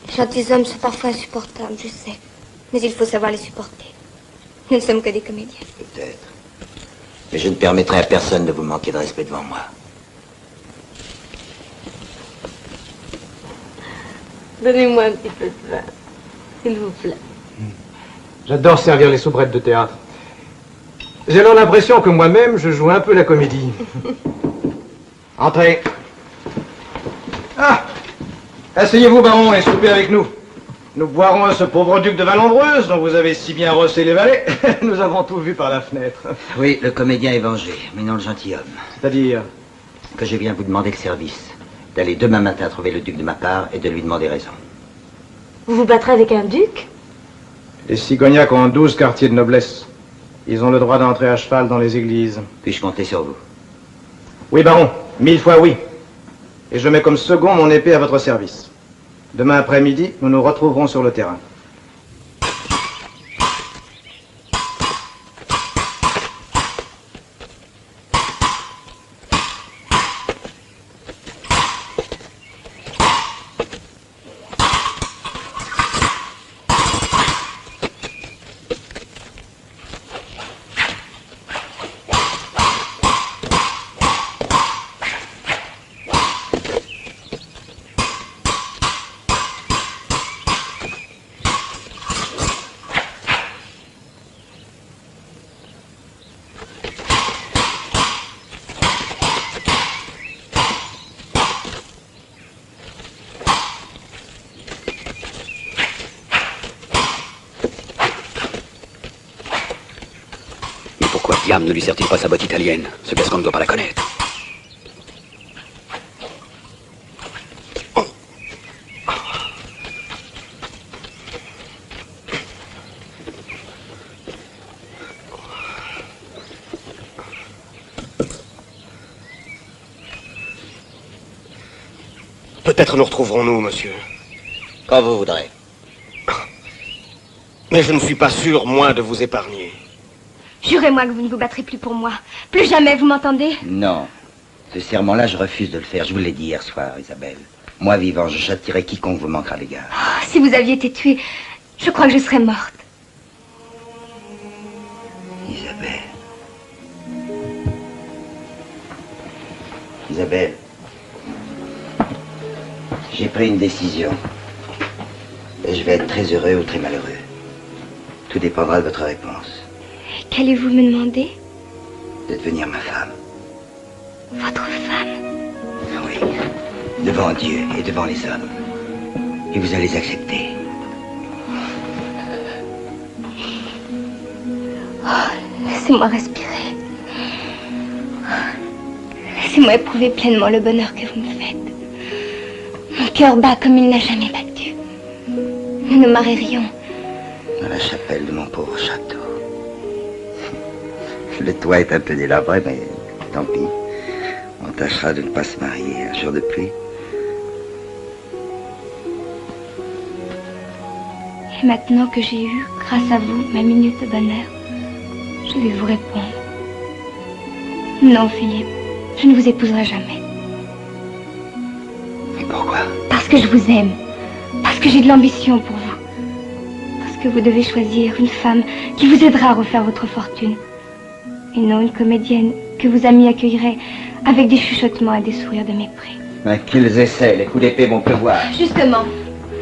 [SPEAKER 12] Les gentilshommes sont parfois insupportables, je sais. Mais il faut savoir les supporter. Nous ne sommes que des comédiens.
[SPEAKER 11] Peut-être. Mais je ne permettrai à personne de vous manquer de respect devant moi.
[SPEAKER 7] Donnez-moi un petit peu de vin, s'il vous plaît.
[SPEAKER 5] J'adore servir les soubrettes de théâtre. J'ai alors l'impression que moi-même, je joue un peu la comédie. Entrez. Ah! Asseyez-vous, baron, et soupez avec nous. Nous boirons à ce pauvre duc de Vallombreuse, dont vous avez si bien rossé les valets. Nous avons tout vu par la fenêtre.
[SPEAKER 11] Oui, le comédien est vengé, mais non le gentilhomme.
[SPEAKER 5] C'est-à-dire?
[SPEAKER 11] Que je viens vous demander le service. D'aller demain matin trouver le duc de ma part et de lui demander raison.
[SPEAKER 10] Vous vous battrez avec un duc?
[SPEAKER 5] Les Cigognacs ont 12 quartiers de noblesse. Ils ont le droit d'entrer à cheval dans les églises.
[SPEAKER 11] Puis-je compter sur vous?
[SPEAKER 5] Oui, baron. 1000 fois oui. Et je mets comme second mon épée à votre service. Demain après-midi, nous nous retrouverons sur le terrain.
[SPEAKER 19] Diable ne lui sert-il pas sa botte italienne? Ce gascon ne doit pas la connaître.
[SPEAKER 18] Peut-être nous retrouverons-nous, monsieur.
[SPEAKER 11] Quand vous voudrez.
[SPEAKER 18] Mais je ne suis pas sûr, moi, de vous épargner.
[SPEAKER 12] Jurez-moi que vous ne vous battrez plus pour moi. Plus jamais, vous m'entendez?
[SPEAKER 11] Non. Ce serment-là, je refuse de le faire. Je vous l'ai dit hier soir, Isabelle. Moi, vivant, je châtierai quiconque vous manquera l'égard.
[SPEAKER 12] Oh, si vous aviez été tuée, je crois que je serais morte.
[SPEAKER 11] Isabelle. Isabelle. J'ai pris une décision. Et je vais être très heureux ou très malheureux. Tout dépendra de votre réponse.
[SPEAKER 12] Qu'allez-vous me demander?
[SPEAKER 11] De devenir ma femme.
[SPEAKER 12] Votre femme?
[SPEAKER 11] Oui. Devant Dieu et devant les hommes. Et vous allez accepter.
[SPEAKER 12] Oh, laissez-moi respirer. Laissez-moi éprouver pleinement le bonheur que vous me faites. Mon cœur bat comme il n'a jamais battu. Nous nous marierions.
[SPEAKER 11] Dans la chapelle de mon pauvre château. Le toit est un peu délabré, mais tant pis. On tâchera de ne pas se marier un jour de pluie.
[SPEAKER 12] Et maintenant que j'ai eu, grâce à vous, ma minute de bonheur, je vais vous répondre. Non, Philippe, je ne vous épouserai jamais.
[SPEAKER 11] Et pourquoi?
[SPEAKER 12] Parce que je vous aime. Parce que j'ai de l'ambition pour vous. Parce que vous devez choisir une femme qui vous aidera à refaire votre fortune. Et non une comédienne que vos amis accueilleraient avec des chuchotements et des sourires de mépris.
[SPEAKER 11] Mais qu'ils essaient, les coups d'épée vont pleuvoir.
[SPEAKER 12] Justement,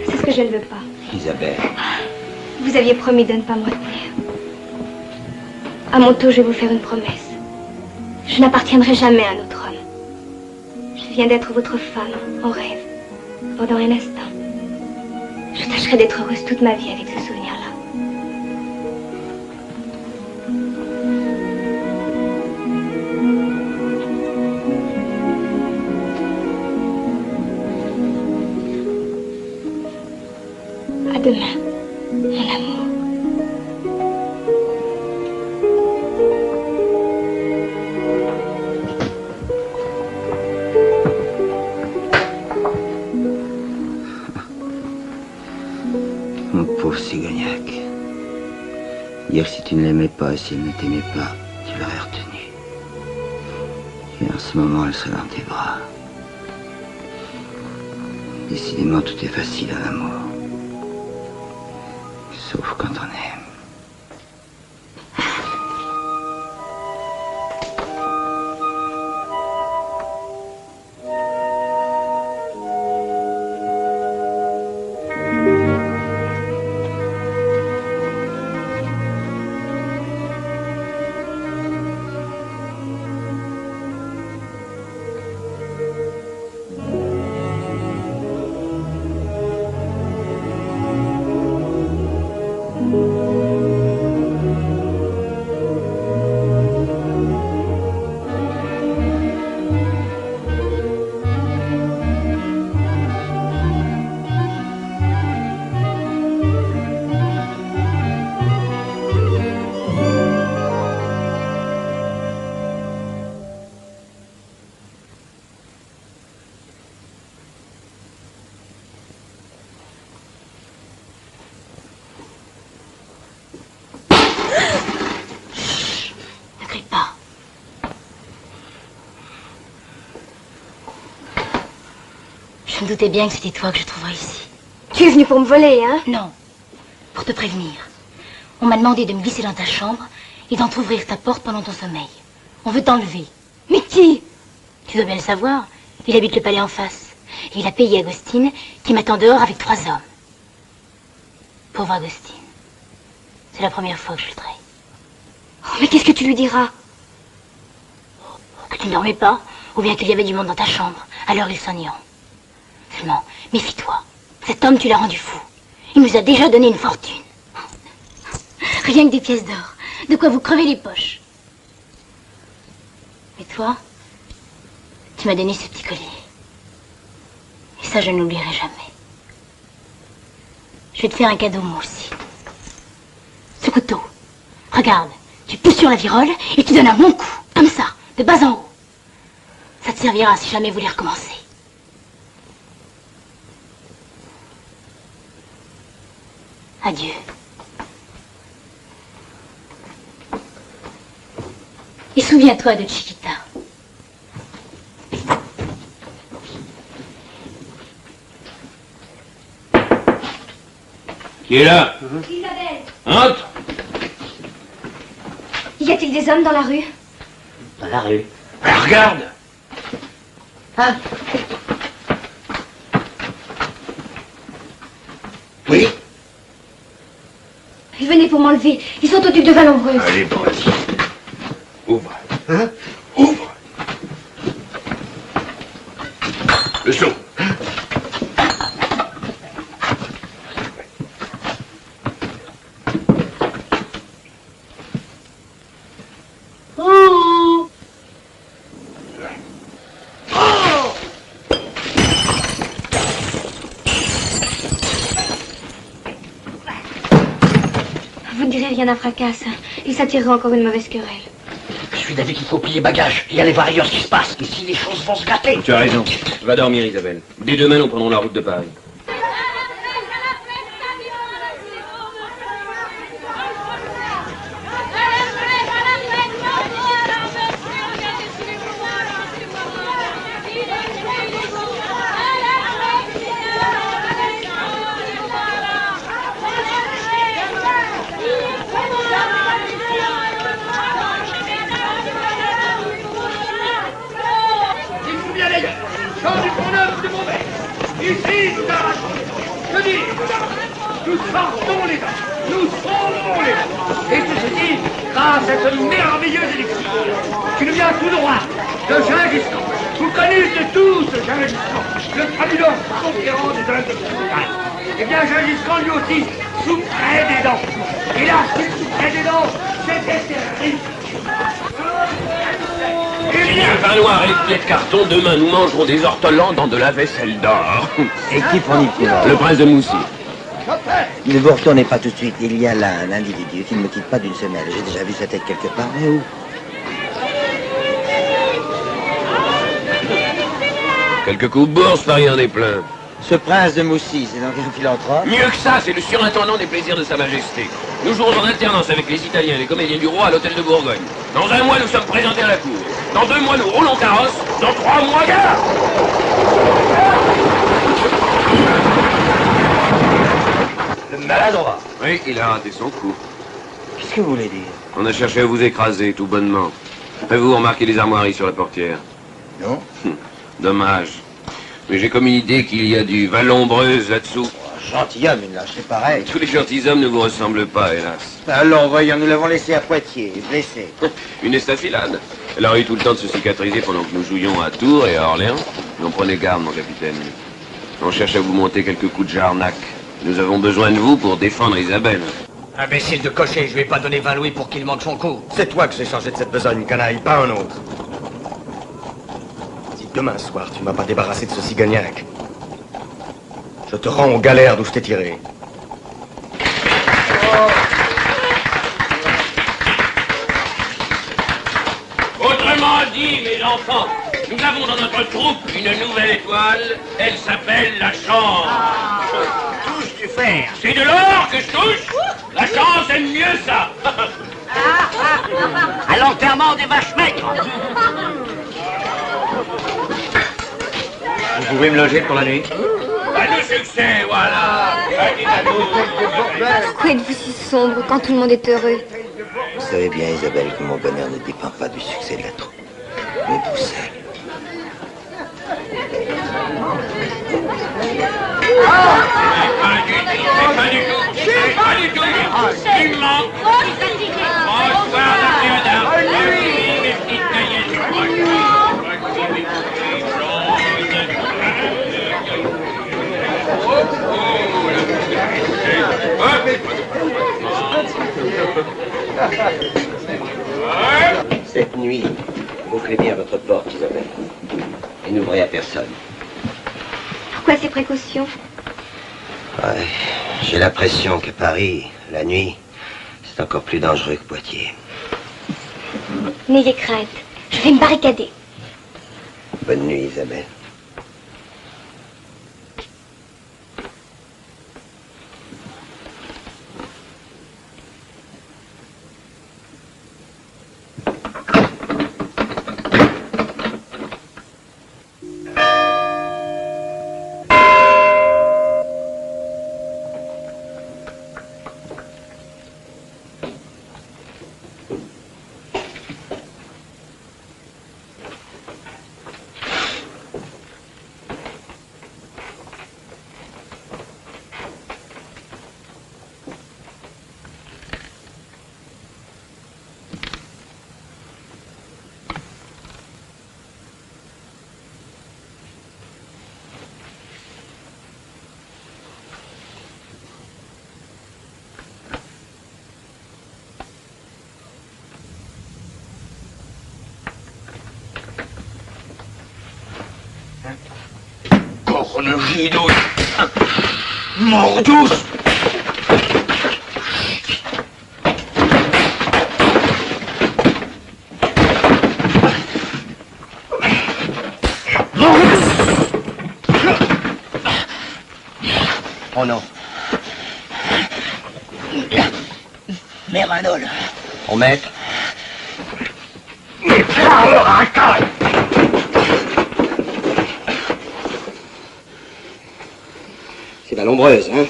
[SPEAKER 12] c'est ce que je ne veux pas.
[SPEAKER 11] Isabelle.
[SPEAKER 12] Vous aviez promis de ne pas me retenir. À mon tour, je vais vous faire une promesse. Je n'appartiendrai jamais à un autre homme. viens d'être votre femme, en rêve, pendant un instant. Je tâcherai d'être heureuse toute ma vie avec ce souvenir-là. À demain, mon amour.
[SPEAKER 11] Mon pauvre Cigognac. Hier, si tu ne l'aimais pas et si elle ne t'aimait pas, tu l'aurais retenue. Et en ce moment, elle serait dans tes bras. Décidément, tout est facile en amour. Sauf quand on aime.
[SPEAKER 7] Je me doutais bien que c'était toi que je trouverais ici.
[SPEAKER 12] Tu es venu pour me voler, hein?
[SPEAKER 7] Non, pour te prévenir. On m'a demandé de me glisser dans ta chambre et d'entrouvrir ta porte pendant ton sommeil. On veut t'enlever.
[SPEAKER 12] Mais qui?
[SPEAKER 7] Tu dois bien le savoir. Il habite le palais en face. Et il a payé Agostine, qui m'attend dehors avec 3 hommes. Pauvre Agostine. C'est la première fois que je le traite.
[SPEAKER 12] Oh, mais qu'est-ce que tu lui diras?
[SPEAKER 7] Que tu ne dormais pas, ou bien qu'il y avait du monde dans ta chambre, à l'heure il s'ennuyant. Seulement, méfie-toi. Cet homme, tu l'as rendu fou. Il nous a déjà donné une fortune. Rien que des pièces d'or. De quoi vous crever les poches. Et toi, tu m'as donné ce petit collier. Et ça, je ne l'oublierai jamais. Je vais te faire un cadeau, moi aussi. Ce couteau. Regarde, tu pousses sur la virole et tu donnes un bon coup. Comme ça, de bas en haut. Ça te servira si jamais vous voulez recommencer. Adieu. Et souviens-toi de Chiquita.
[SPEAKER 15] Qui est là?
[SPEAKER 12] Isabelle.
[SPEAKER 15] Entre.
[SPEAKER 12] Y a-t-il des hommes dans la rue?
[SPEAKER 17] Dans la rue.
[SPEAKER 15] Ben, regarde.
[SPEAKER 17] Hein? Oui.
[SPEAKER 12] Ils venaient pour m'enlever. Ils sont au duc de Vallombreuse.
[SPEAKER 15] Allez, bon, vas-y. Ouvre.
[SPEAKER 17] Hein?
[SPEAKER 15] Ouvre. Le seau.
[SPEAKER 12] Vous ne direz rien à Fracasse. Il s'attirera encore une mauvaise querelle.
[SPEAKER 17] Je suis d'avis qu'il faut plier bagages et aller voir ailleurs ce qui se passe. Ici, les choses vont se gâter.
[SPEAKER 9] Tu as raison. Va dormir, Isabelle. Dès demain, nous prendrons la route de Paris.
[SPEAKER 13] Ici, nous arrachons. Je dis, nous sortons les dents, nous sauvons les dents. Et tout ceci grâce à ce merveilleux élixir qui nous vient tout droit de Gingis Khan. Vous connaissez tous Gengis Khan, le fabuleux conquérant des Indes occidentales. Eh bien, Gengis Khan, lui aussi, souffrait des dents. Et là, s'il souffrait des dents, c'était terrible.
[SPEAKER 15] Il y a un vin noir et les pieds de carton. Demain, nous mangerons des ortolans dans de la vaisselle d'or.
[SPEAKER 11] Et qui fournit tout ça?
[SPEAKER 15] Le prince de Moussi.
[SPEAKER 11] Ne vous retournez pas tout de suite. Il y a là un individu qui ne me quitte pas d'une semelle. J'ai déjà vu sa tête quelque part, mais où?
[SPEAKER 15] Quelques coups de bourse, Paris en est plein.
[SPEAKER 11] Ce prince de Moussi, c'est donc un philanthrope?
[SPEAKER 15] Mieux que ça, c'est le surintendant des plaisirs de Sa Majesté. Nous jouons en alternance avec les Italiens et les comédiens du roi à l'hôtel de Bourgogne. Dans 1 mois, nous sommes présentés à la cour. Dans 2 mois, nous roulons carrosse. Dans 3 mois, gare!
[SPEAKER 11] Le maladroit.
[SPEAKER 15] Oui, il a raté son coup.
[SPEAKER 11] Qu'est-ce que vous voulez dire?
[SPEAKER 15] On a cherché à vous écraser, tout bonnement. Avez-vous remarqué les armoiries sur la portière?
[SPEAKER 11] Non.
[SPEAKER 15] Dommage. Mais j'ai comme une idée qu'il y a du Vallombreuse là-dessous.
[SPEAKER 11] Gentilhomme, une lâche, c'est pareil.
[SPEAKER 15] Tous les gentilshommes ne vous ressemblent pas, hélas.
[SPEAKER 11] Alors, voyons, nous l'avons laissé à Poitiers, blessé.
[SPEAKER 15] Une estafilade. Elle aurait eu tout le temps de se cicatriser pendant que nous jouions à Tours et à Orléans. Mais on prenait garde, mon capitaine. On cherche à vous monter quelques coups de jarnac. Nous avons besoin de vous pour défendre Isabelle.
[SPEAKER 21] Imbécile de cocher, je lui ai pas donné 20 louis pour qu'il manque son coup.
[SPEAKER 18] C'est toi que j'ai changé de cette besogne, canaille, pas un autre. Si demain soir tu m'as pas débarrassé de ce cigognac, je te rends aux galères d'où je t'ai tiré.
[SPEAKER 6] Autrement dit, mes enfants, nous avons dans notre troupe une nouvelle étoile. Elle s'appelle la chance.
[SPEAKER 17] Touche du fer.
[SPEAKER 6] C'est de l'or que je touche. La chance aime mieux ça.
[SPEAKER 17] À l'enterrement des vaches maigres.
[SPEAKER 20] Vous pouvez me loger pour la nuit?
[SPEAKER 6] À nous succès, voilà.
[SPEAKER 12] Pourquoi êtes-vous si sombre quand tout le monde est heureux?
[SPEAKER 11] Vous savez bien, Isabelle, que mon bonheur ne dépend pas du succès de la troupe, mais vous seul.
[SPEAKER 6] Pas du tout. Il me manque. Bonsoir, mes petites caillettes.
[SPEAKER 11] Cette nuit, bouclez bien votre porte, Isabelle, et n'ouvrez à personne.
[SPEAKER 12] Pourquoi ces précautions?
[SPEAKER 11] Ouais, j'ai l'impression que Paris, la nuit, c'est encore plus dangereux que Poitiers.
[SPEAKER 12] N'ayez crainte, je vais me barricader.
[SPEAKER 11] Bonne nuit, Isabelle.
[SPEAKER 6] Corne gidouille. Mordouce.
[SPEAKER 11] Oh non.
[SPEAKER 17] Mérindole.
[SPEAKER 11] On maître.
[SPEAKER 17] Mais parle, racaille.
[SPEAKER 11] C'est la lombreuse, hein?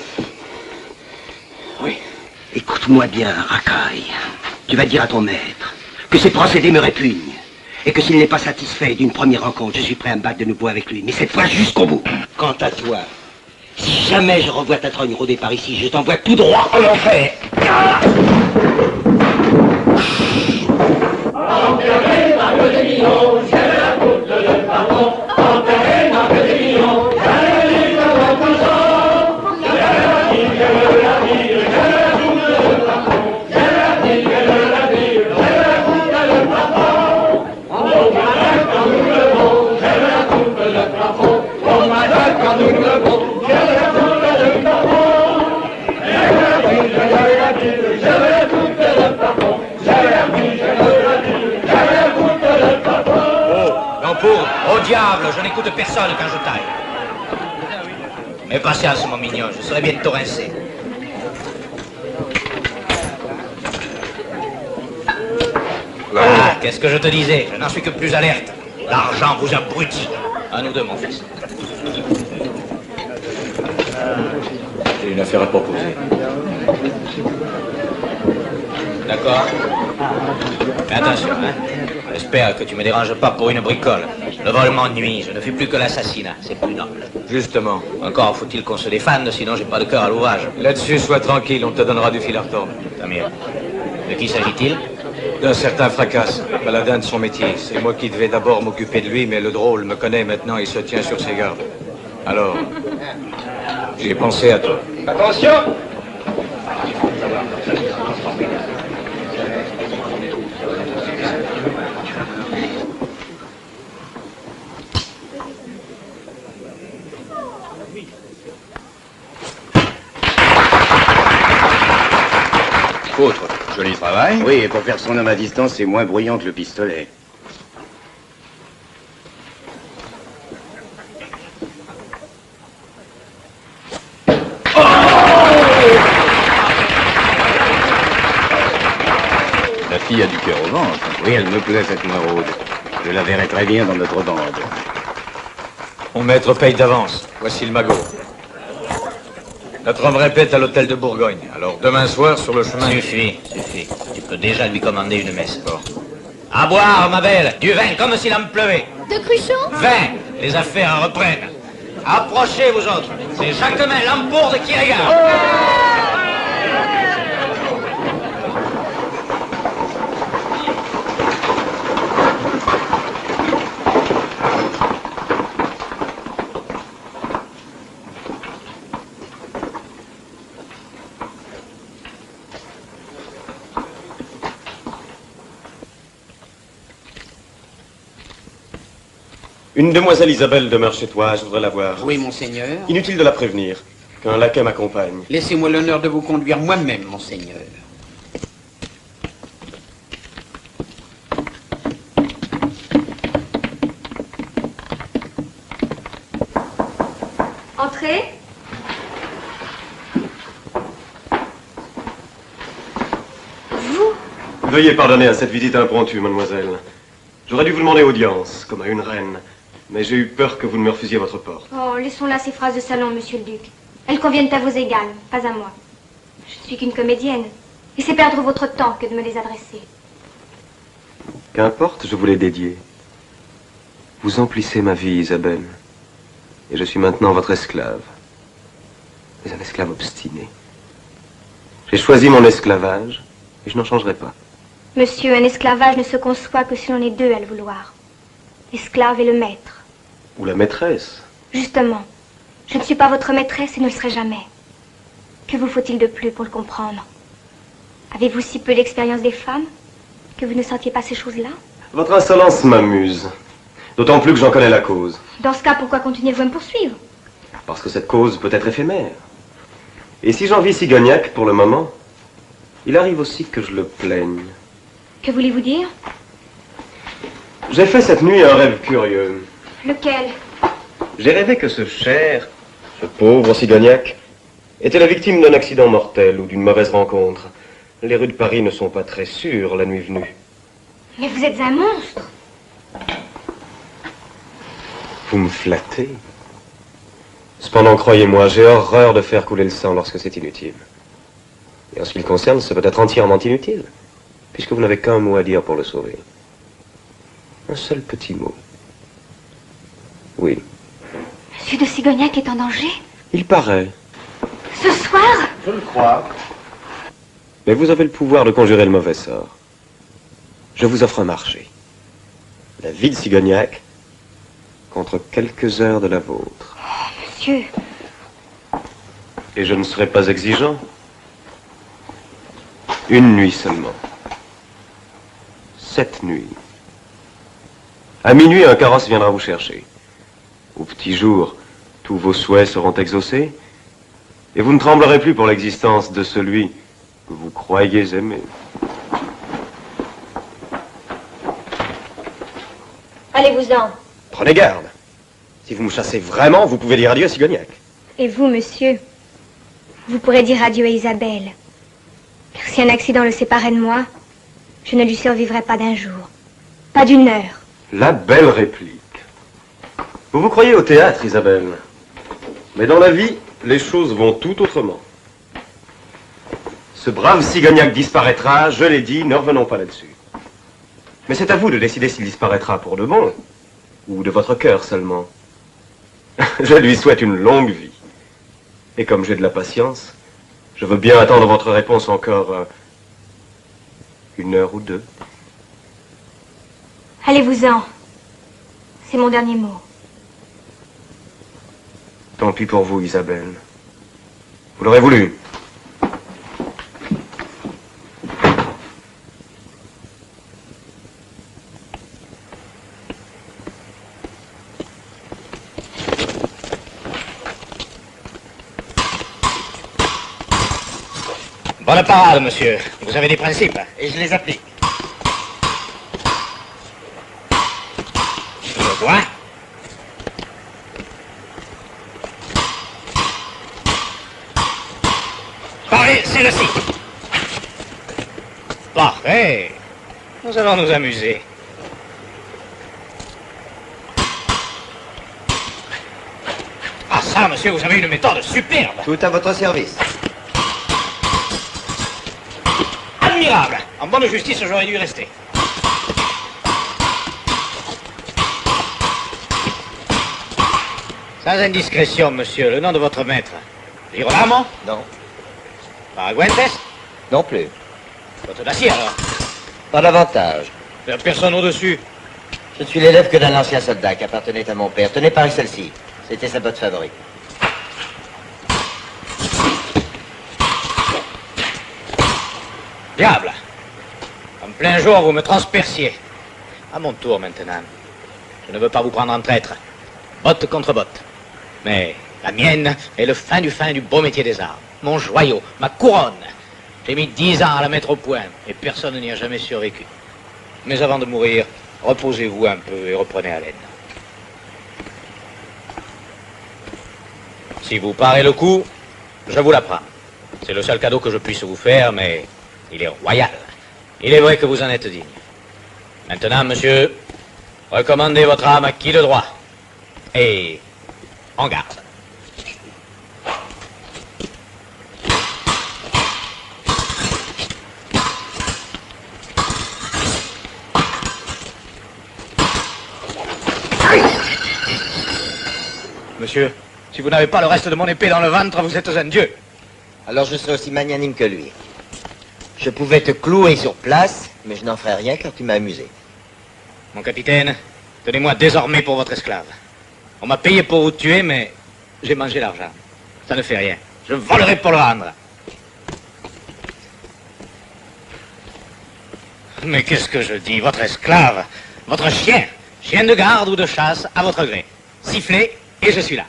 [SPEAKER 17] Oui.
[SPEAKER 11] Écoute-moi bien, racaille. Tu vas dire à ton maître que ces procédés me répugnent et que s'il n'est pas satisfait d'une première rencontre, je suis prêt à me battre de nouveau avec lui, mais cette fois jusqu'au bout. Quant à toi, si jamais je revois ta trogne rôder par ici, je t'envoie tout droit en enfer.
[SPEAKER 13] Enterré par le démon, c'est la côte de pardon.
[SPEAKER 6] diable, je n'écoute personne quand je taille. Mais patience, mon mignon, je serai bientôt rincé. Ah, qu'est-ce que je te disais? Je n'en suis que plus alerte. L'argent vous abrutit. À nous deux, mon fils.
[SPEAKER 19] J'ai une affaire à proposer.
[SPEAKER 6] D'accord? Mais attention, hein. J'espère que tu me déranges pas pour une bricole. Le vol m'ennuie, je ne fais plus que l'assassinat. C'est plus noble.
[SPEAKER 20] Justement.
[SPEAKER 6] Encore faut-il qu'on se défende, sinon j'ai pas de cœur à l'ouvrage.
[SPEAKER 20] Là-dessus, sois tranquille, on te donnera du fil à retordre.
[SPEAKER 6] Tant mieux. De qui s'agit-il?
[SPEAKER 20] D'un certain Fracasse, paladin de son métier. C'est moi qui devais d'abord m'occuper de lui, mais le drôle me connaît maintenant, il se tient sur ses gardes. Alors, j'ai pensé à toi.
[SPEAKER 5] Attention!
[SPEAKER 16] Autre, joli travail. Oui, et pour faire son homme à distance, c'est moins bruyant que le pistolet. La fille a du cœur au ventre. Oui, elle me plaît, cette maraude. Je la verrai très bien dans notre bande.
[SPEAKER 20] Mon maître paye d'avance. Voici le magot. Notre homme répète à l'hôtel de Bourgogne. Alors, demain soir, sur le chemin...
[SPEAKER 6] Suffit. Tu peux déjà lui commander une messe. Bon. À boire, ma belle. Du vin, comme s'il en pleuvait.
[SPEAKER 7] De cruchon?
[SPEAKER 6] Vin. Les affaires reprennent. Approchez, vous autres. C'est Jacquemin Lampourde qui regarde.
[SPEAKER 18] Une demoiselle Isabelle demeure chez toi, je voudrais la voir.
[SPEAKER 2] Oui, monseigneur.
[SPEAKER 18] Inutile de la prévenir, qu'un laquais m'accompagne.
[SPEAKER 2] Laissez-moi l'honneur de vous conduire moi-même, monseigneur.
[SPEAKER 12] Entrez. Vous?
[SPEAKER 18] Veuillez pardonner à cette visite impromptue, mademoiselle. J'aurais dû vous demander audience, comme à une reine. Mais j'ai eu peur que vous ne me refusiez votre porte.
[SPEAKER 12] Oh, laissons là ces phrases de salon, monsieur le duc. Elles conviennent à vos égales, pas à moi. Je ne suis qu'une comédienne. Et c'est perdre votre temps que de me les adresser.
[SPEAKER 18] Qu'importe, je vous l'ai dédié. Vous emplissez ma vie, Isabelle. Et je suis maintenant votre esclave. Mais un esclave obstiné. J'ai choisi mon esclavage, et je n'en changerai pas.
[SPEAKER 12] Monsieur, un esclavage ne se conçoit que si l'on est deux à le vouloir. L'esclave et le maître.
[SPEAKER 18] Ou la maîtresse.
[SPEAKER 12] Justement, je ne suis pas votre maîtresse et ne le serai jamais. Que vous faut-il de plus pour le comprendre? Avez-vous si peu d'expérience des femmes que vous ne sentiez pas ces choses-là?
[SPEAKER 18] Votre insolence m'amuse. D'autant plus que j'en connais la cause.
[SPEAKER 12] Dans ce cas, pourquoi continuez-vous à me poursuivre?
[SPEAKER 18] Parce que cette cause peut être éphémère. Et si j'envie Sigognac pour le moment, il arrive aussi que je le plaigne.
[SPEAKER 12] Que voulez-vous dire?
[SPEAKER 18] J'ai fait cette nuit un rêve curieux.
[SPEAKER 12] Lequel?
[SPEAKER 18] J'ai rêvé que ce cher, ce pauvre Sigognac, était la victime d'un accident mortel ou d'une mauvaise rencontre. Les rues de Paris ne sont pas très sûres la nuit venue.
[SPEAKER 12] Mais vous êtes un monstre.
[SPEAKER 18] Vous me flattez. Cependant, croyez-moi, j'ai horreur de faire couler le sang lorsque c'est inutile. Et en ce qui le concerne, c'est peut-être entièrement inutile, puisque vous n'avez qu'un mot à dire pour le sauver. Un seul petit mot. Oui.
[SPEAKER 12] Monsieur de Sigognac est en danger?
[SPEAKER 18] Il paraît.
[SPEAKER 12] Ce soir?
[SPEAKER 18] Je le crois. Mais vous avez le pouvoir de conjurer le mauvais sort. Je vous offre un marché. La vie de Sigognac contre quelques heures de la vôtre.
[SPEAKER 12] Oh, monsieur.
[SPEAKER 18] Et je ne serai pas exigeant. Une nuit seulement. 7 nuits. À minuit, un carrosse viendra vous chercher. Au petit jour, tous vos souhaits seront exaucés, et vous ne tremblerez plus pour l'existence de celui que vous croyez aimer.
[SPEAKER 12] Allez-vous-en.
[SPEAKER 18] Prenez garde. Si vous me chassez vraiment, vous pouvez dire adieu à Sigognac.
[SPEAKER 12] Et vous, monsieur, vous pourrez dire adieu à Isabelle. Car si un accident le séparait de moi, je ne lui survivrais pas d'un jour, pas d'une heure.
[SPEAKER 18] La belle réplique. Vous vous croyez au théâtre, Isabelle. Mais dans la vie, les choses vont tout autrement. Ce brave Sigognac disparaîtra, je l'ai dit, ne revenons pas là-dessus. Mais c'est à vous de décider s'il disparaîtra pour de bon, ou de votre cœur seulement. Je lui souhaite une longue vie. Et comme j'ai de la patience, je veux bien attendre votre réponse encore 1 heure ou 2.
[SPEAKER 12] Allez-vous-en. C'est mon dernier mot.
[SPEAKER 18] Tant pis pour vous, Isabelle. Vous l'aurez voulu.
[SPEAKER 17] Bonne parade, monsieur. Vous avez des principes, et je les applique. Le doigt. Parlez, c'est le ci. Parfait. Nous allons nous amuser. Ah ça, monsieur, vous avez une méthode superbe.
[SPEAKER 1] Tout à votre service.
[SPEAKER 17] Admirable. En bonne justice, j'aurais dû rester. Sans indiscrétion, monsieur, le nom de votre maître. Girolamo?
[SPEAKER 1] Non.
[SPEAKER 17] Paraguentes?
[SPEAKER 1] Non plus.
[SPEAKER 17] Votre d'acier, alors?
[SPEAKER 1] Pas davantage.
[SPEAKER 17] Il n'y a personne au-dessus.
[SPEAKER 1] Je suis l'élève que d'un ancien soldat qui appartenait à mon père. Tenez par celle-ci. C'était sa botte favorite.
[SPEAKER 17] Diable! En plein jour, vous me transperciez. À mon tour, maintenant. Je ne veux pas vous prendre en traître. Botte contre botte. Mais la mienne est le fin du beau métier des arts. Mon joyau, ma couronne. J'ai mis 10 ans à la mettre au point, et personne n'y a jamais survécu. Mais avant de mourir, reposez-vous un peu et reprenez haleine. Si vous parez le coup, je vous la prends. C'est le seul cadeau que je puisse vous faire, mais il est royal. Il est vrai que vous en êtes digne. Maintenant, monsieur, recommandez votre âme à qui de droit. Et en garde. Monsieur, si vous n'avez pas le reste de mon épée dans le ventre, vous êtes un dieu.
[SPEAKER 1] Alors je serai aussi magnanime que lui. Je pouvais te clouer sur place, mais je n'en ferai rien car tu m'as amusé.
[SPEAKER 17] Mon capitaine, tenez-moi désormais pour votre esclave. On m'a payé pour vous tuer, mais j'ai mangé l'argent. Ça ne fait rien. Je volerai pour le rendre. Mais qu'est-ce que je dis? Votre esclave, votre chien, chien de garde ou de chasse, à votre gré. Sifflez, et je suis là.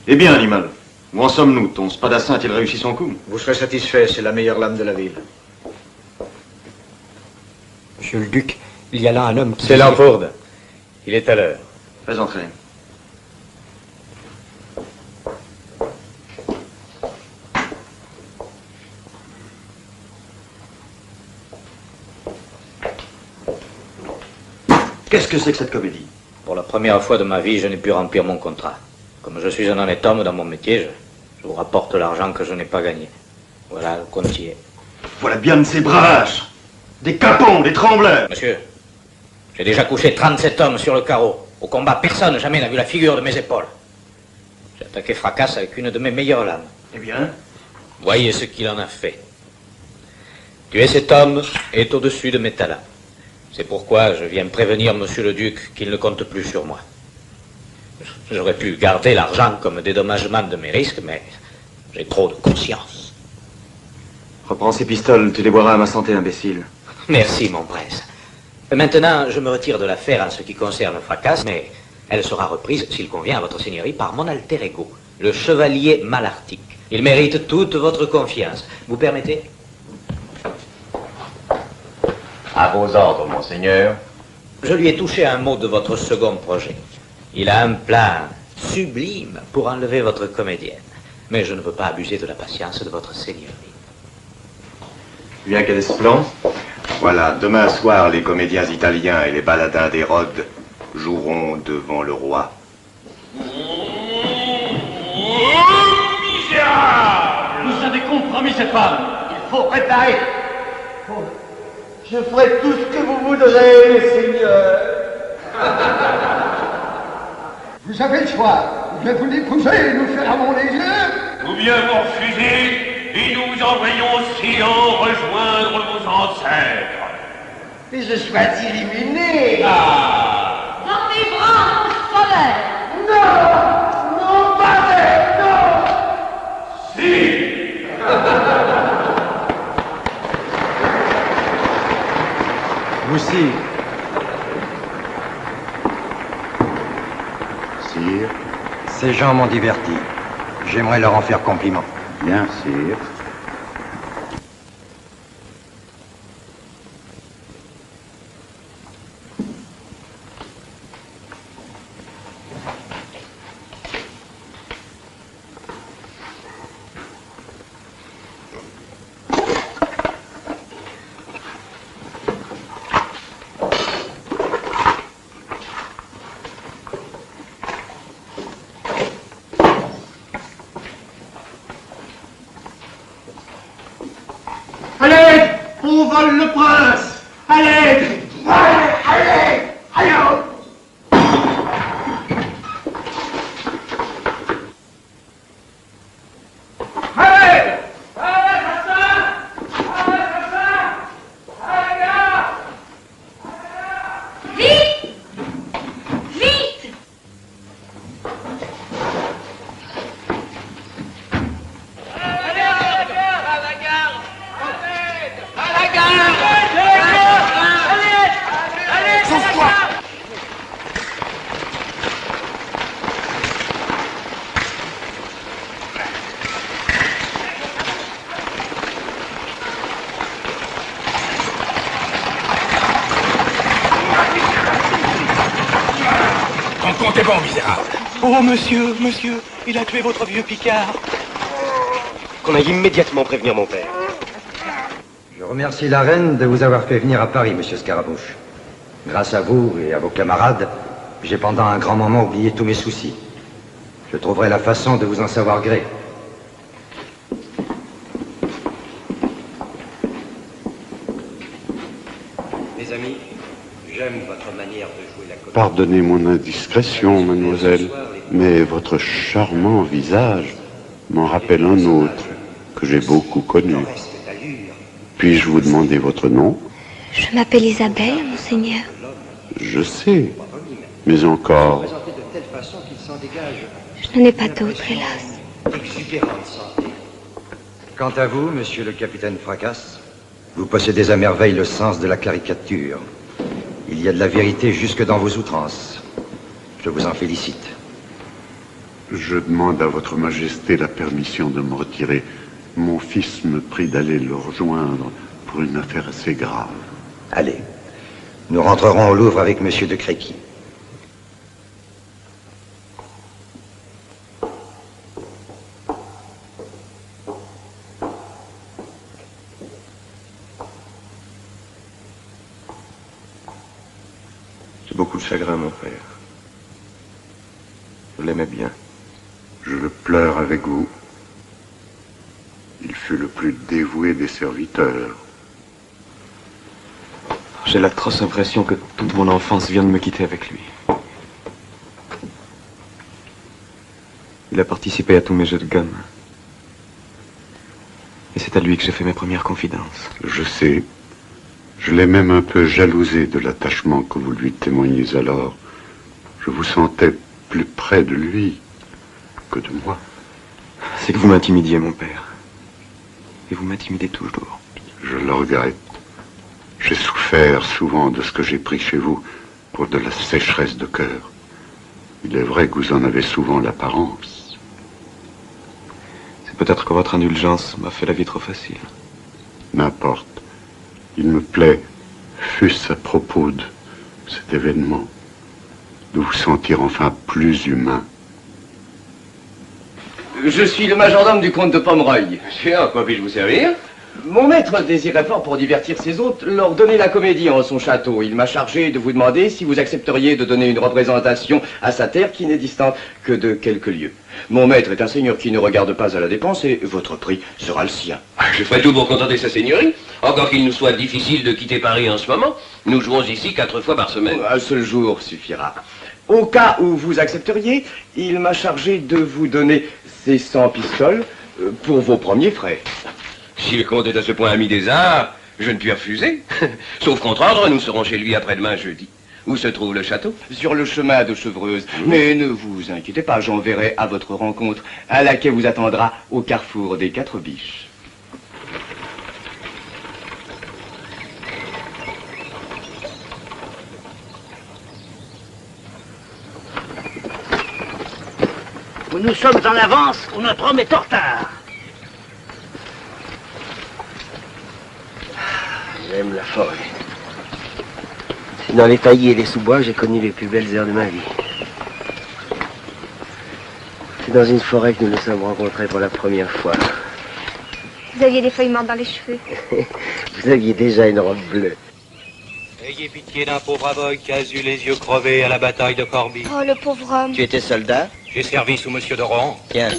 [SPEAKER 18] Eh bien, animal, où en sommes-nous? Ton spadassin a-t-il réussi son coup?
[SPEAKER 5] Vous serez satisfait, c'est la meilleure lame de la ville.
[SPEAKER 2] Monsieur le duc, il y a là un homme qui...
[SPEAKER 18] C'est Lampourde.
[SPEAKER 17] Il est à l'heure.
[SPEAKER 18] Fais entrer. Qu'est-ce que c'est que cette comédie?
[SPEAKER 17] Pour la première fois de ma vie, je n'ai pu remplir mon contrat. Comme je suis un honnête homme dans mon métier, je vous rapporte l'argent que je n'ai pas gagné. Voilà le comptier.
[SPEAKER 18] Voilà bien de ces bravaches! Des capons, des trembleurs!
[SPEAKER 17] Monsieur, j'ai déjà couché 37 hommes sur le carreau. Au combat, personne jamais n'a vu la figure de mes épaules. J'ai attaqué Fracasse avec une de mes meilleures lames.
[SPEAKER 18] Eh bien?
[SPEAKER 17] Voyez ce qu'il en a fait. Tuer cet homme est au-dessus de mes talents. C'est pourquoi je viens prévenir monsieur le duc qu'il ne compte plus sur moi. J'aurais pu garder l'argent comme dédommagement de mes risques, mais j'ai trop de conscience.
[SPEAKER 18] Reprends ces pistoles, tu les boiras à ma santé, imbécile.
[SPEAKER 17] Merci, mon prince. Maintenant, je me retire de l'affaire en ce qui concerne Fracasse, mais elle sera reprise, s'il convient à votre seigneurie, par mon alter ego, le chevalier Malartic. Il mérite toute votre confiance. Vous permettez?
[SPEAKER 8] À vos ordres, monseigneur.
[SPEAKER 17] Je lui ai touché un mot de votre second projet. Il a un plan sublime pour enlever votre comédienne. Mais je ne veux pas abuser de la patience de votre seigneurie.
[SPEAKER 8] Bien, quel est ce plan? Voilà, demain soir, les comédiens italiens et les baladins d'Hérode joueront devant le roi.
[SPEAKER 13] Vous avez compromis cette femme. Il faut réparer. Je ferai tout ce que vous voudrez, Seigneur. Vous avez le choix. Ou bien vous l'épouser et nous fermons les yeux.
[SPEAKER 6] Ou bien vous refusez et nous vous envoyons au Sion rejoindre vos ancêtres.
[SPEAKER 13] Et je souhaite illuminer.
[SPEAKER 10] Dans tes bras, mon soleil.
[SPEAKER 13] Non, non, pas non.
[SPEAKER 6] Si.
[SPEAKER 5] Aussi.
[SPEAKER 8] Sire.
[SPEAKER 5] Ces gens m'ont diverti. J'aimerais leur en faire compliment.
[SPEAKER 8] Bien, sire.
[SPEAKER 13] Allez, on vole le prince. Allez, allez, allez. Allez,
[SPEAKER 10] Vite! Vite!
[SPEAKER 6] Ton compte est bon, misérable.
[SPEAKER 18] Oh, monsieur, il a tué votre vieux Picard. Qu'on aille immédiatement prévenir mon père.
[SPEAKER 5] Je remercie la reine de vous avoir fait venir à Paris, monsieur Scaramouche. Grâce à vous et à vos camarades, j'ai pendant un grand moment oublié tous mes soucis. Je trouverai la façon de vous en savoir gré. Mes amis, j'aime votre manière de jouer la comédie.
[SPEAKER 16] Pardonnez mon indiscrétion, mademoiselle, mais votre charmant visage m'en rappelle un autre que j'ai beaucoup connu. Puis-je vous demander votre nom?
[SPEAKER 12] Je m'appelle Isabelle, monseigneur.
[SPEAKER 16] Je sais, mais encore.
[SPEAKER 12] Je n'en ai pas d'autre, hélas.
[SPEAKER 5] Quant à vous, monsieur le capitaine Fracasse, vous possédez à merveille le sens de la caricature. Il y a de la vérité jusque dans vos outrances. Je vous en félicite.
[SPEAKER 16] Je demande à votre majesté la permission de me retirer. Mon fils me prie d'aller le rejoindre pour une affaire assez grave.
[SPEAKER 5] Allez, nous rentrerons au Louvre avec monsieur de Créquy.
[SPEAKER 18] J'ai beaucoup de chagrin, mon père. Je l'aimais bien.
[SPEAKER 16] Je le pleure avec vous. Il fut le plus dévoué des serviteurs.
[SPEAKER 18] J'ai l'atroce impression que toute mon enfance vient de me quitter avec lui. Il a participé à tous mes jeux de gomme. Et c'est à lui que j'ai fait mes premières confidences.
[SPEAKER 16] Je sais. Je l'ai même un peu jalousé de l'attachement que vous lui témoignez alors. Je vous sentais plus près de lui que de moi.
[SPEAKER 18] C'est que vous m'intimidiez, mon père. Et vous m'intimidez toujours.
[SPEAKER 16] Je le regrette. J'ai souffert souvent de ce que j'ai pris chez vous pour de la sécheresse de cœur. Il est vrai que vous en avez souvent l'apparence.
[SPEAKER 18] C'est peut-être que votre indulgence m'a fait la vie trop facile.
[SPEAKER 16] N'importe. Il me plaît,
[SPEAKER 3] fût-ce à propos de cet événement, de vous sentir enfin plus humain.
[SPEAKER 9] Je suis le majordome du comte de Pomeroy. Monsieur, en quoi puis-je vous servir? Mon maître désirait fort, pour divertir ses hôtes, leur donner la comédie en son château. Il m'a chargé de vous demander si vous accepteriez de donner une représentation à sa terre qui n'est distante que de quelques lieues. Mon maître est un seigneur qui ne regarde pas à la dépense et votre prix sera le sien.
[SPEAKER 15] Je ferai tout pour contenter sa seigneurie. Encore qu'il nous soit difficile de quitter Paris en ce moment, nous jouons ici 4 fois par semaine.
[SPEAKER 9] Un seul jour suffira. Au cas où vous accepteriez, il m'a chargé de vous donner ces 100 pistoles pour vos premiers frais.
[SPEAKER 15] Si le comte est à ce point ami des arts, je ne puis refuser. Sauf contre ordre, nous serons chez lui après-demain jeudi. Où se trouve le château?
[SPEAKER 9] Sur le chemin de Chevreuse. Mais ne vous inquiétez pas, j'enverrai à votre rencontre, à laquelle vous attendra au carrefour des 4 biches.
[SPEAKER 14] Ou nous sommes en avance, ou notre homme est en retard.
[SPEAKER 22] J'aime la forêt. C'est dans les taillis et les sous-bois que j'ai connu les plus belles heures de ma vie. C'est dans une forêt que nous nous sommes rencontrés pour la première fois.
[SPEAKER 12] Vous aviez des feuilles mortes dans les cheveux.
[SPEAKER 22] Vous aviez déjà une robe bleue.
[SPEAKER 23] Ayez pitié d'un pauvre avoy qui a eu les yeux crevés à la bataille de Corbie.
[SPEAKER 12] Oh, le pauvre homme.
[SPEAKER 22] Tu étais soldat?
[SPEAKER 23] J'ai servi sous Monsieur de Rohan.
[SPEAKER 22] Tiens.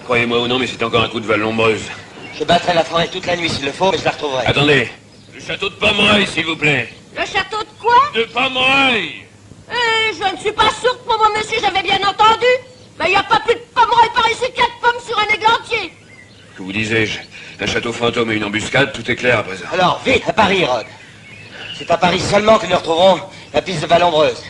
[SPEAKER 15] Croyez-moi ou non, mais c'est encore un coup de Val-Lombreuse.
[SPEAKER 1] Je battrai la forêt toute la nuit s'il le faut, mais je la retrouverai.
[SPEAKER 15] Attendez. Le château de Pomeroy, s'il vous plaît.
[SPEAKER 24] Le château de quoi?
[SPEAKER 15] De Pomeroy.
[SPEAKER 24] Je ne suis pas sûre que mon monsieur, j'avais bien entendu. Mais il n'y a pas plus de Pomeroy par ici qu'il y a de pommes sur un églantier.
[SPEAKER 15] Que vous disais-je? Un château fantôme et une embuscade, tout est clair à présent.
[SPEAKER 1] Alors, vite, à Paris, Rod. C'est à Paris seulement que nous retrouverons la piste de Val-Lombreuse.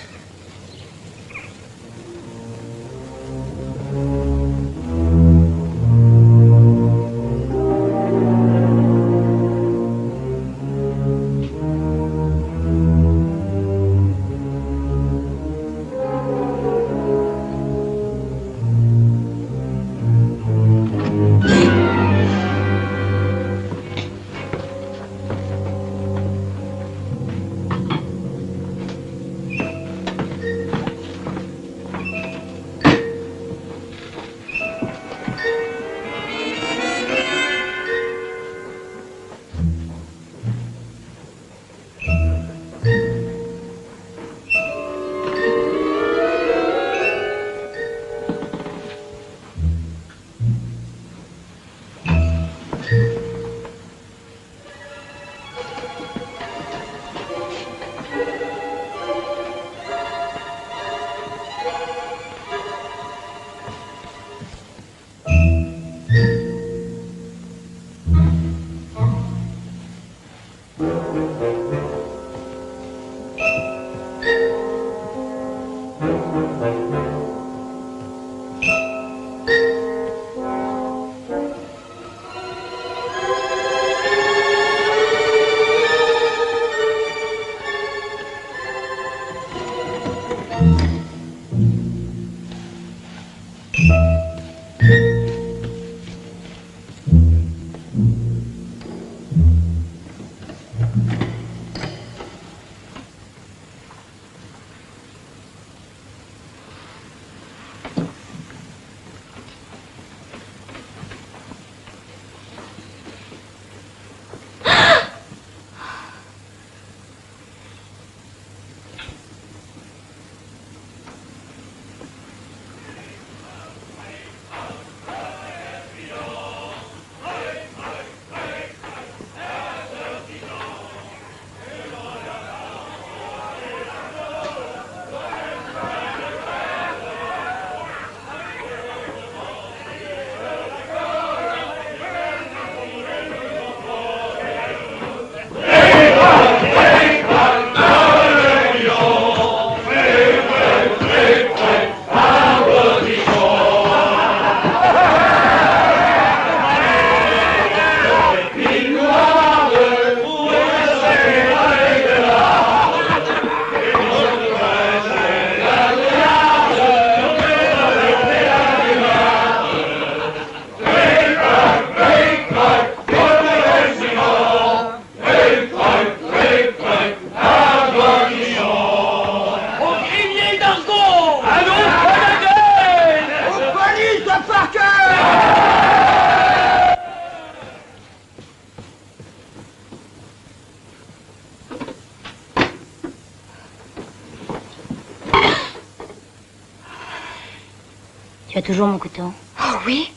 [SPEAKER 7] as toujours mon couteau?
[SPEAKER 12] Oh oui?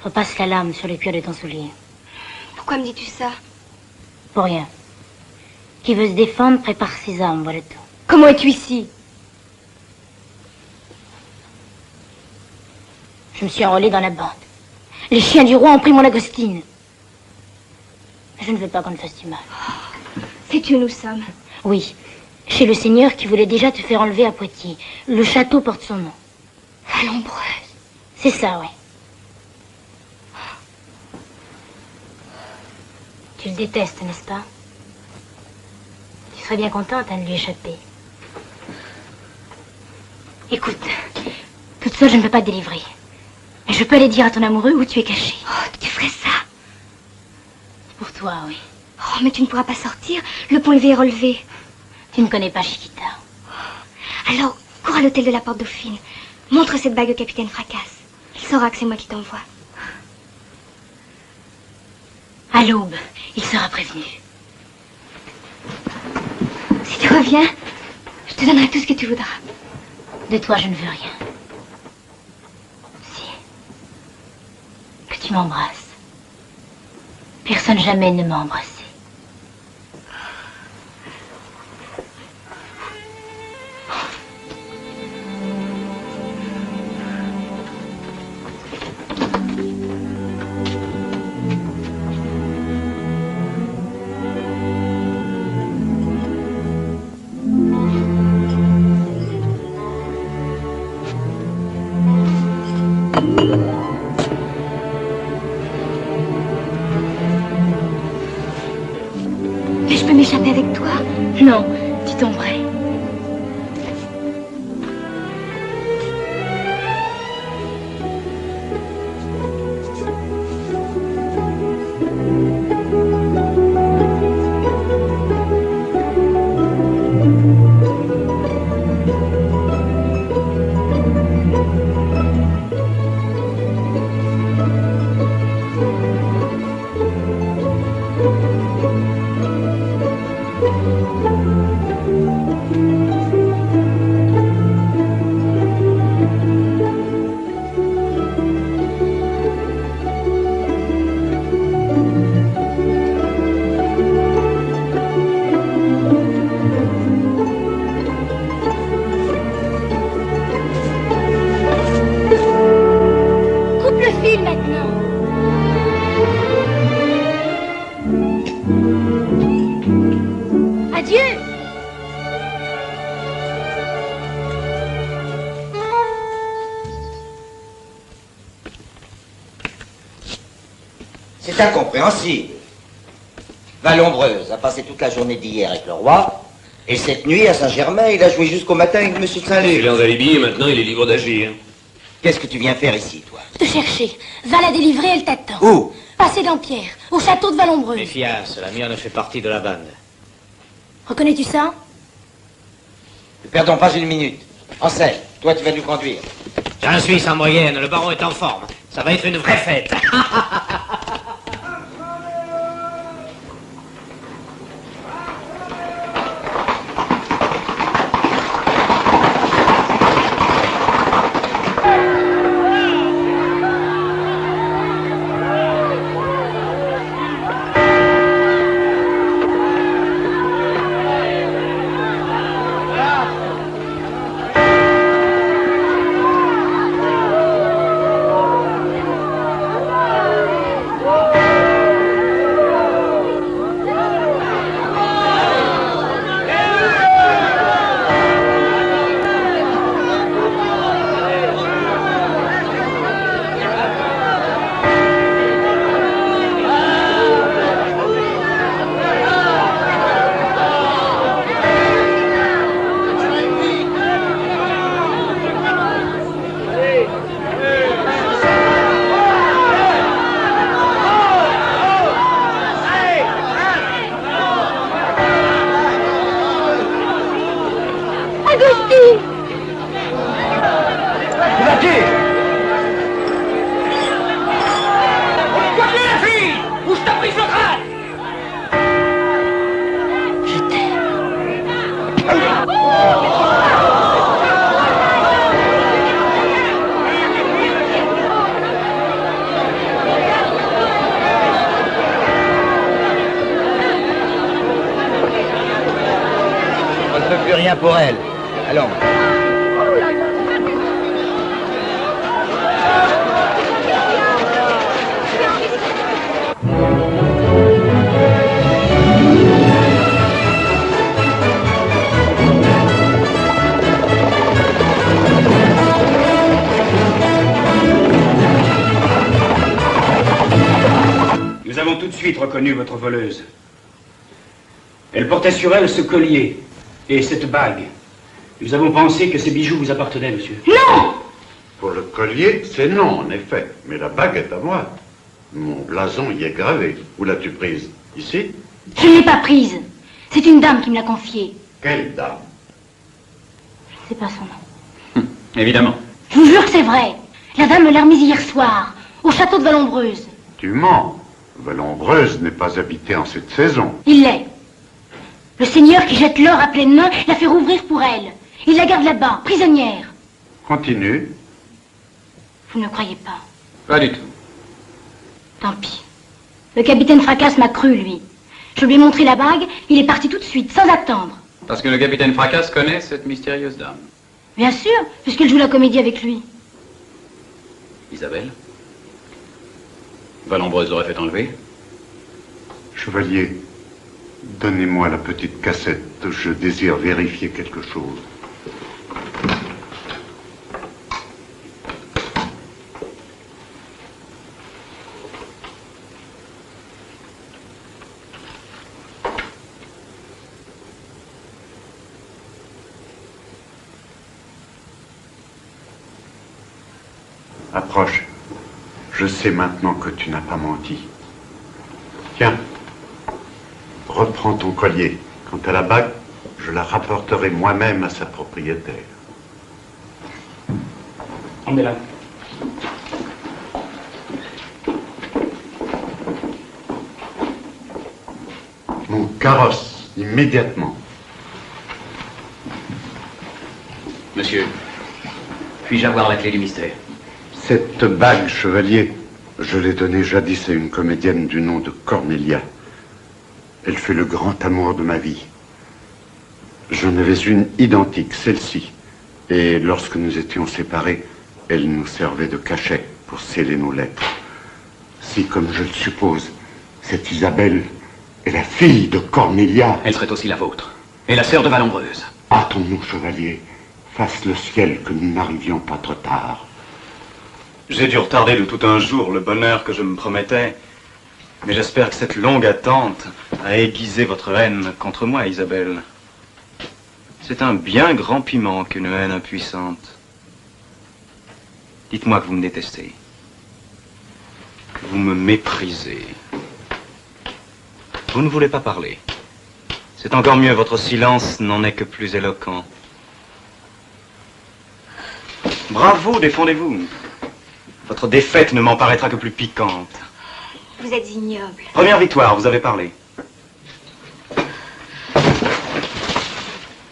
[SPEAKER 7] Repasse la lame sur le cuir de ton soulier.
[SPEAKER 12] Pourquoi me dis-tu ça?
[SPEAKER 7] Pour rien. Qui veut se défendre prépare ses armes, voilà tout.
[SPEAKER 12] Comment es-tu ici?
[SPEAKER 7] Je me suis enrôlée dans la bande. Les chiens du roi ont pris mon Agostine. Je ne veux pas qu'on te fasse du mal.
[SPEAKER 12] Sais-tu où nous sommes?
[SPEAKER 7] Oui, chez le seigneur qui voulait déjà te faire enlever à Poitiers. Le château porte son nom.
[SPEAKER 12] Vallombreuse.
[SPEAKER 7] C'est ça, oui. Tu le détestes, n'est-ce pas? Tu serais bien contente de lui échapper. Écoute, toute seule, je ne peux pas te délivrer. Mais je peux aller dire à ton amoureux où tu es caché.
[SPEAKER 12] Oh, tu ferais ça?
[SPEAKER 7] Pour toi, oui.
[SPEAKER 12] Oh, mais tu ne pourras pas sortir. Le pont-levé est relevé.
[SPEAKER 7] Tu ne connais pas Chiquita.
[SPEAKER 12] Alors, cours à l'hôtel de la Porte Dauphine. Montre cette bague au capitaine Fracasse. Il saura que c'est moi qui t'envoie.
[SPEAKER 7] À l'aube, il sera prévenu.
[SPEAKER 12] Si tu reviens, je te donnerai tout ce que tu voudras.
[SPEAKER 7] De toi, je ne veux rien. Si. Que tu m'embrasses. Personne jamais ne m'a embrassé.
[SPEAKER 12] Mais je peux m'échapper avec toi?
[SPEAKER 7] Non, tu tomberais.
[SPEAKER 1] C'est incompréhensible. Vallombreuse a passé toute la journée d'hier avec le roi, et cette nuit, à Saint-Germain, il a joué jusqu'au matin avec M. Saint-Luc.
[SPEAKER 15] Il est en alibi et maintenant il est libre d'agir.
[SPEAKER 1] Qu'est-ce que tu viens faire ici, toi?
[SPEAKER 7] Te chercher. Va la délivrer, elle t'attend.
[SPEAKER 1] Où?
[SPEAKER 7] Passer Dampierre, au château de Vallombreuse.
[SPEAKER 17] Méfias, la mienne fait partie de la bande.
[SPEAKER 7] Reconnais-tu ça?
[SPEAKER 1] Ne perdons pas une minute. Ansel, toi, tu vas nous conduire.
[SPEAKER 17] J'en suis sans moyenne, le baron est en forme. Ça va être une vraie fête.
[SPEAKER 1] bien pour elle. Allons.
[SPEAKER 4] Nous avons tout de suite reconnu votre voleuse. Elle portait sur elle ce collier et cette bague. Nous avons pensé que ces bijoux vous appartenaient, monsieur.
[SPEAKER 3] Non! Pour le collier, c'est non, en effet. Mais la bague est à moi. Mon blason y est gravé. Où l'as-tu prise? Ici?
[SPEAKER 7] Je ne l'ai pas prise. C'est une dame qui me l'a confiée.
[SPEAKER 3] Quelle dame?
[SPEAKER 7] Je ne sais pas son nom.
[SPEAKER 4] Évidemment.
[SPEAKER 7] Je vous jure que c'est vrai. La dame me l'a remise hier soir, au château de Vallombreuse.
[SPEAKER 3] Tu mens. Vallombreuse n'est pas habitée en cette saison.
[SPEAKER 7] Il l'est. Le seigneur qui jette l'or à pleines mains l'a fait rouvrir pour elle. Il la garde là-bas, prisonnière.
[SPEAKER 3] Continue.
[SPEAKER 7] Vous ne croyez pas?
[SPEAKER 4] Pas du tout.
[SPEAKER 7] Tant pis. Le capitaine Fracasse m'a cru, lui. Je lui ai montré la bague, il est parti tout de suite, sans attendre.
[SPEAKER 20] Parce que le capitaine Fracasse connaît cette mystérieuse dame.
[SPEAKER 7] Bien sûr, puisqu'il joue la comédie avec lui.
[SPEAKER 20] Isabelle? Vallombreuse l'aurait fait enlever?
[SPEAKER 3] Chevalier, donnez-moi la petite cassette. Je désire vérifier quelque chose. Approche. Je sais maintenant que tu n'as pas menti. Tiens, reprends ton collier. Quant à la bague, je la rapporterai moi-même à sa propriétaire.
[SPEAKER 4] Emmenez-la.
[SPEAKER 3] Mon carrosse, immédiatement.
[SPEAKER 20] Monsieur, puis-je avoir la clé du mystère?
[SPEAKER 3] Cette bague, chevalier, je l'ai donnée jadis à une comédienne du nom de Cornelia. Elle fut le grand amour de ma vie. J'en avais une identique, celle-ci. Et lorsque nous étions séparés, elle nous servait de cachet pour sceller nos lettres. Si, comme je le suppose, cette Isabelle est la fille de Cornelia...
[SPEAKER 20] Elle serait aussi la vôtre. Et la sœur de Vallombreuse.
[SPEAKER 3] Hâtons-nous, chevalier. Fasse le ciel que nous n'arrivions pas trop tard.
[SPEAKER 4] J'ai dû retarder de tout un jour le bonheur que je me promettais. Mais j'espère que cette longue attente a aiguisé votre haine contre moi, Isabelle. C'est un bien grand piment qu'une haine impuissante. Dites-moi que vous me détestez. Que vous me méprisez. Vous ne voulez pas parler. C'est encore mieux, votre silence n'en est que plus éloquent. Bravo, défendez-vous. Votre défaite ne m'en paraîtra que plus piquante.
[SPEAKER 12] Vous êtes ignoble.
[SPEAKER 4] Première victoire, vous avez parlé.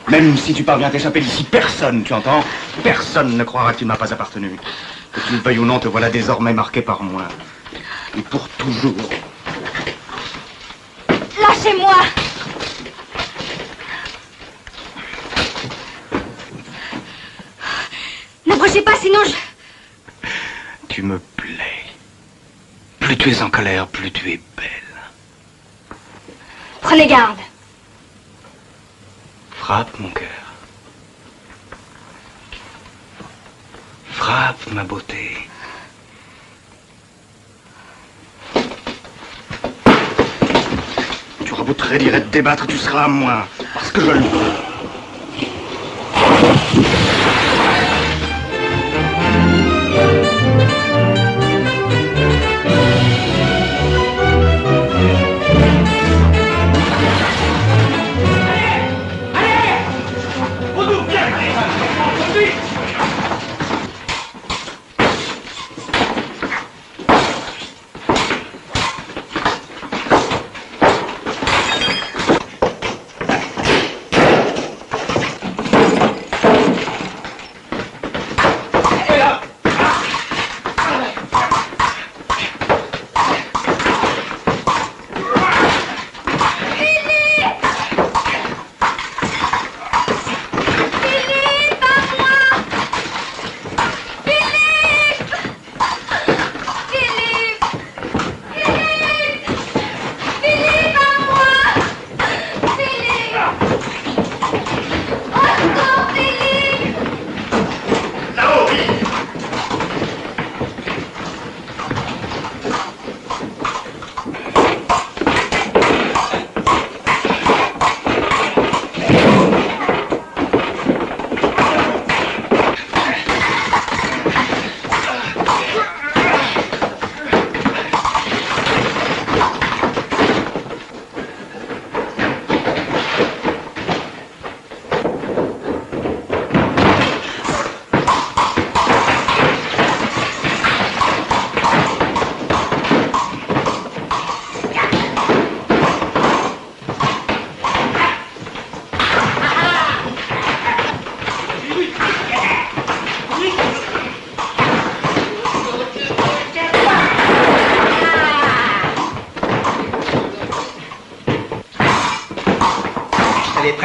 [SPEAKER 4] Même si tu parviens à t'échapper d'ici, personne, tu entends? Personne ne croira que tu ne m'as pas appartenu. Que tu le veuilles ou non, te voilà désormais marqué par moi. Et pour toujours.
[SPEAKER 12] Lâchez-moi! N'approchez pas, sinon je...
[SPEAKER 4] Tu me plais. Plus tu es en colère, plus tu es belle.
[SPEAKER 12] Prenez garde.
[SPEAKER 4] Frappe, mon cœur. Frappe, ma beauté. Tu auras beau te raidir et te débattre, tu seras à moi, parce que je le veux.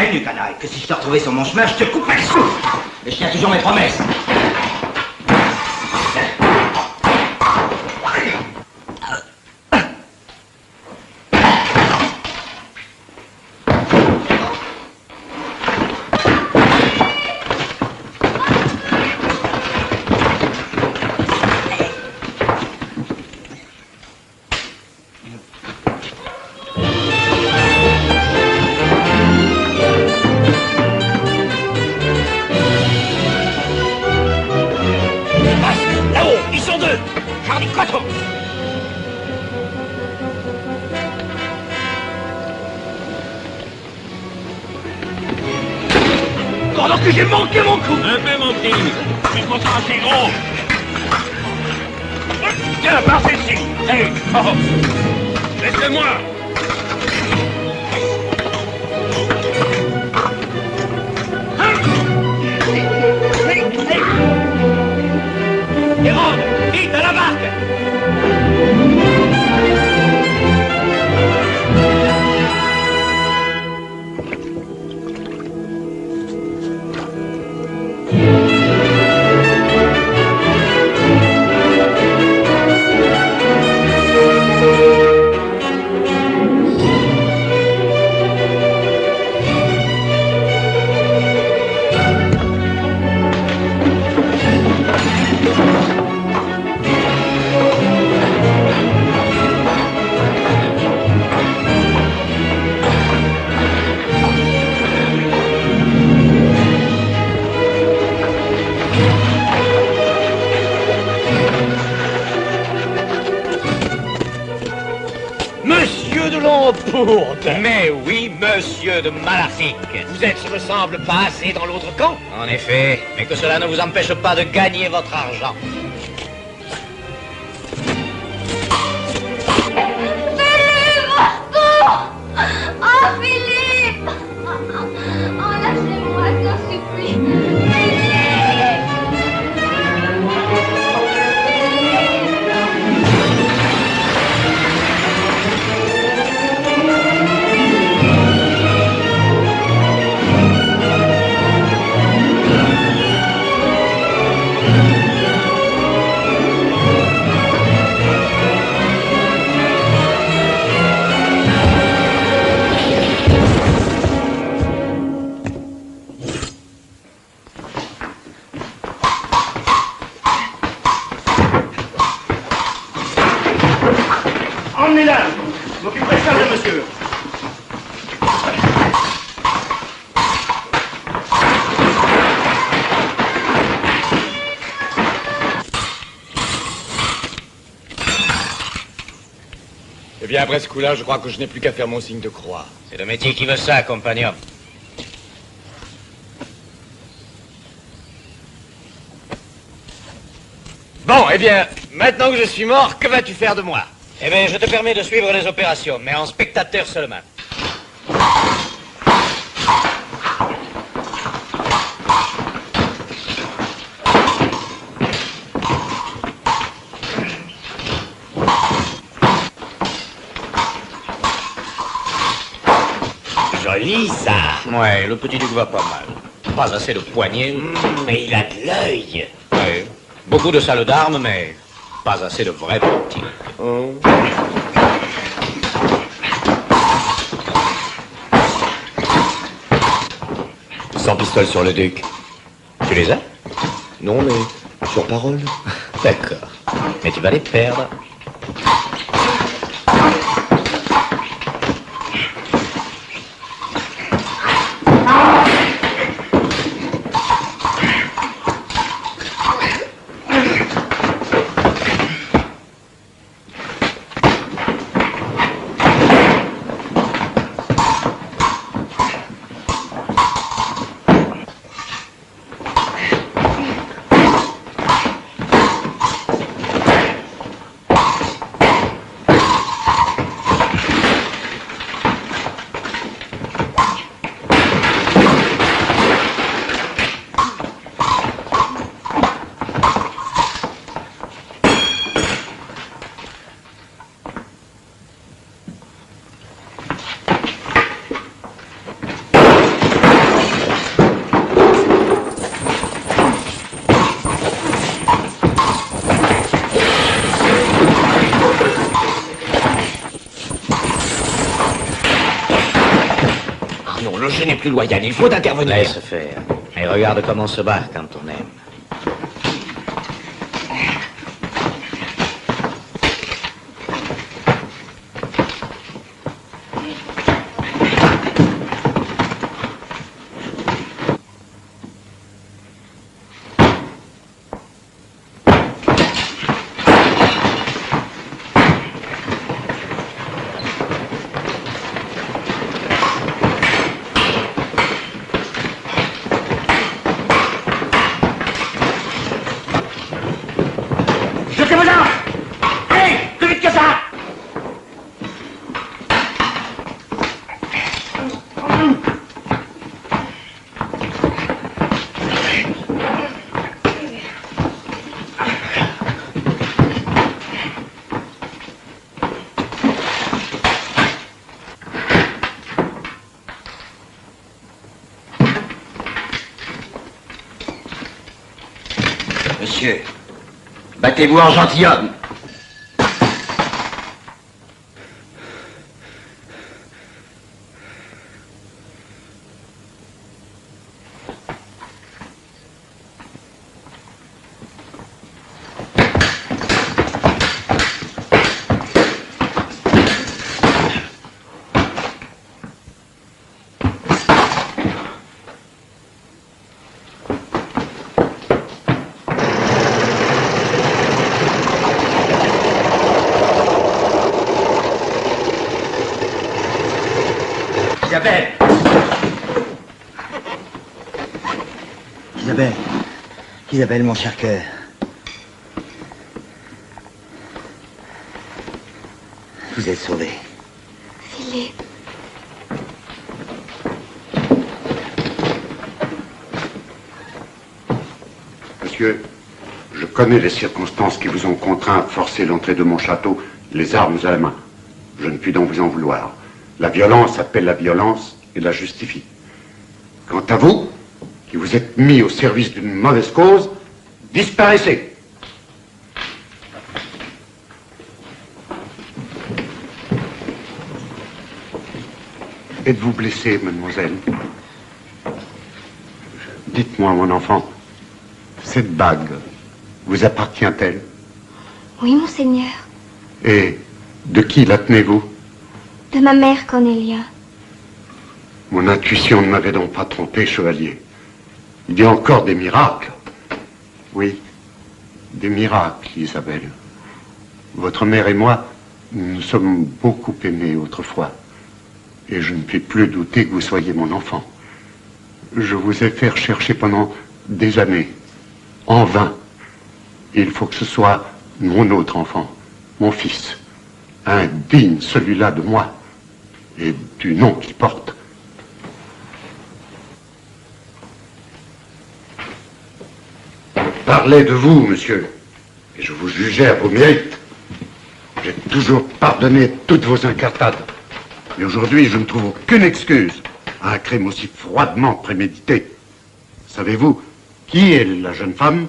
[SPEAKER 2] prévenu, canaille, que si je te retrouvais sur mon chemin, je te couperais le souffle. Et je tiens toujours mes promesses.
[SPEAKER 13] Alors que j'ai manqué mon coup. Un peu, mon petit. Je suis content, c'est gros. Tiens, par celle-ci. Hé, oh. Laisse-le-moi.
[SPEAKER 2] Hérode, vite à la barque.
[SPEAKER 17] Monsieur de Lampourde. Mais oui, monsieur de Malartic. Vous êtes, ce me semble, pas assez dans l'autre camp. En effet, mais que cela ne vous empêche pas de gagner votre argent.
[SPEAKER 12] Oh, Philippe! Oh, lâchez-moi, s'en supplie! Philippe!
[SPEAKER 13] Emmenez-la. Je m'occuperai de ça, là, monsieur.
[SPEAKER 17] Eh bien, après ce coup-là, je crois que je n'ai plus qu'à faire mon signe de croix. C'est le métier qui veut ça, compagnon. Bon, eh bien, maintenant que je suis mort, que vas-tu faire de moi? Eh bien, je te permets de suivre les opérations, mais en spectateur seulement.
[SPEAKER 2] Joli, ça.
[SPEAKER 17] Ouais, le petit duc va pas mal. Pas assez de poignets.
[SPEAKER 2] Mais il a de l'œil.
[SPEAKER 17] Oui. Beaucoup de salles d'armes, mais pas assez de vrais petits.
[SPEAKER 18] Sans pistoles sur le duc.
[SPEAKER 17] Tu les as?
[SPEAKER 18] Non, mais sur parole.
[SPEAKER 17] D'accord. Mais tu vas les perdre. le jeu n'est plus loyal, il faut intervenir. Laisse faire. Et regarde comment on se bat quand on aime.
[SPEAKER 2] Monsieur, battez-vous en gentilhomme. Isabelle!
[SPEAKER 1] Isabelle. Isabelle, mon cher cœur. Vous êtes sauvée.
[SPEAKER 12] Philippe.
[SPEAKER 3] Monsieur, je connais les circonstances qui vous ont contraint à forcer l'entrée de mon château, les armes à la main. Je ne puis donc vous en vouloir. La violence appelle la violence et la justifie. Quant à vous, qui vous êtes mis au service d'une mauvaise cause, disparaissez. Êtes-vous blessée, mademoiselle? Dites-moi, mon enfant, cette bague vous appartient-elle?
[SPEAKER 12] Oui, monseigneur.
[SPEAKER 3] Et de qui la tenez-vous?
[SPEAKER 12] De ma mère, Cornelia.
[SPEAKER 3] Mon intuition ne m'avait donc pas trompé, chevalier. Il y a encore des miracles. Oui, des miracles, Isabelle. Votre mère et moi, nous sommes beaucoup aimés autrefois. Et je ne puis plus douter que vous soyez mon enfant. Je vous ai fait rechercher pendant des années, en vain. Il faut que ce soit mon autre enfant, mon fils. Indigne, celui-là, de moi, et du nom qu'il porte. Parlez de vous, monsieur, et je vous jugeais à vos mérites. J'ai toujours pardonné toutes vos incartades. Mais aujourd'hui, je ne trouve aucune excuse à un crime aussi froidement prémédité. Savez-vous qui est la jeune femme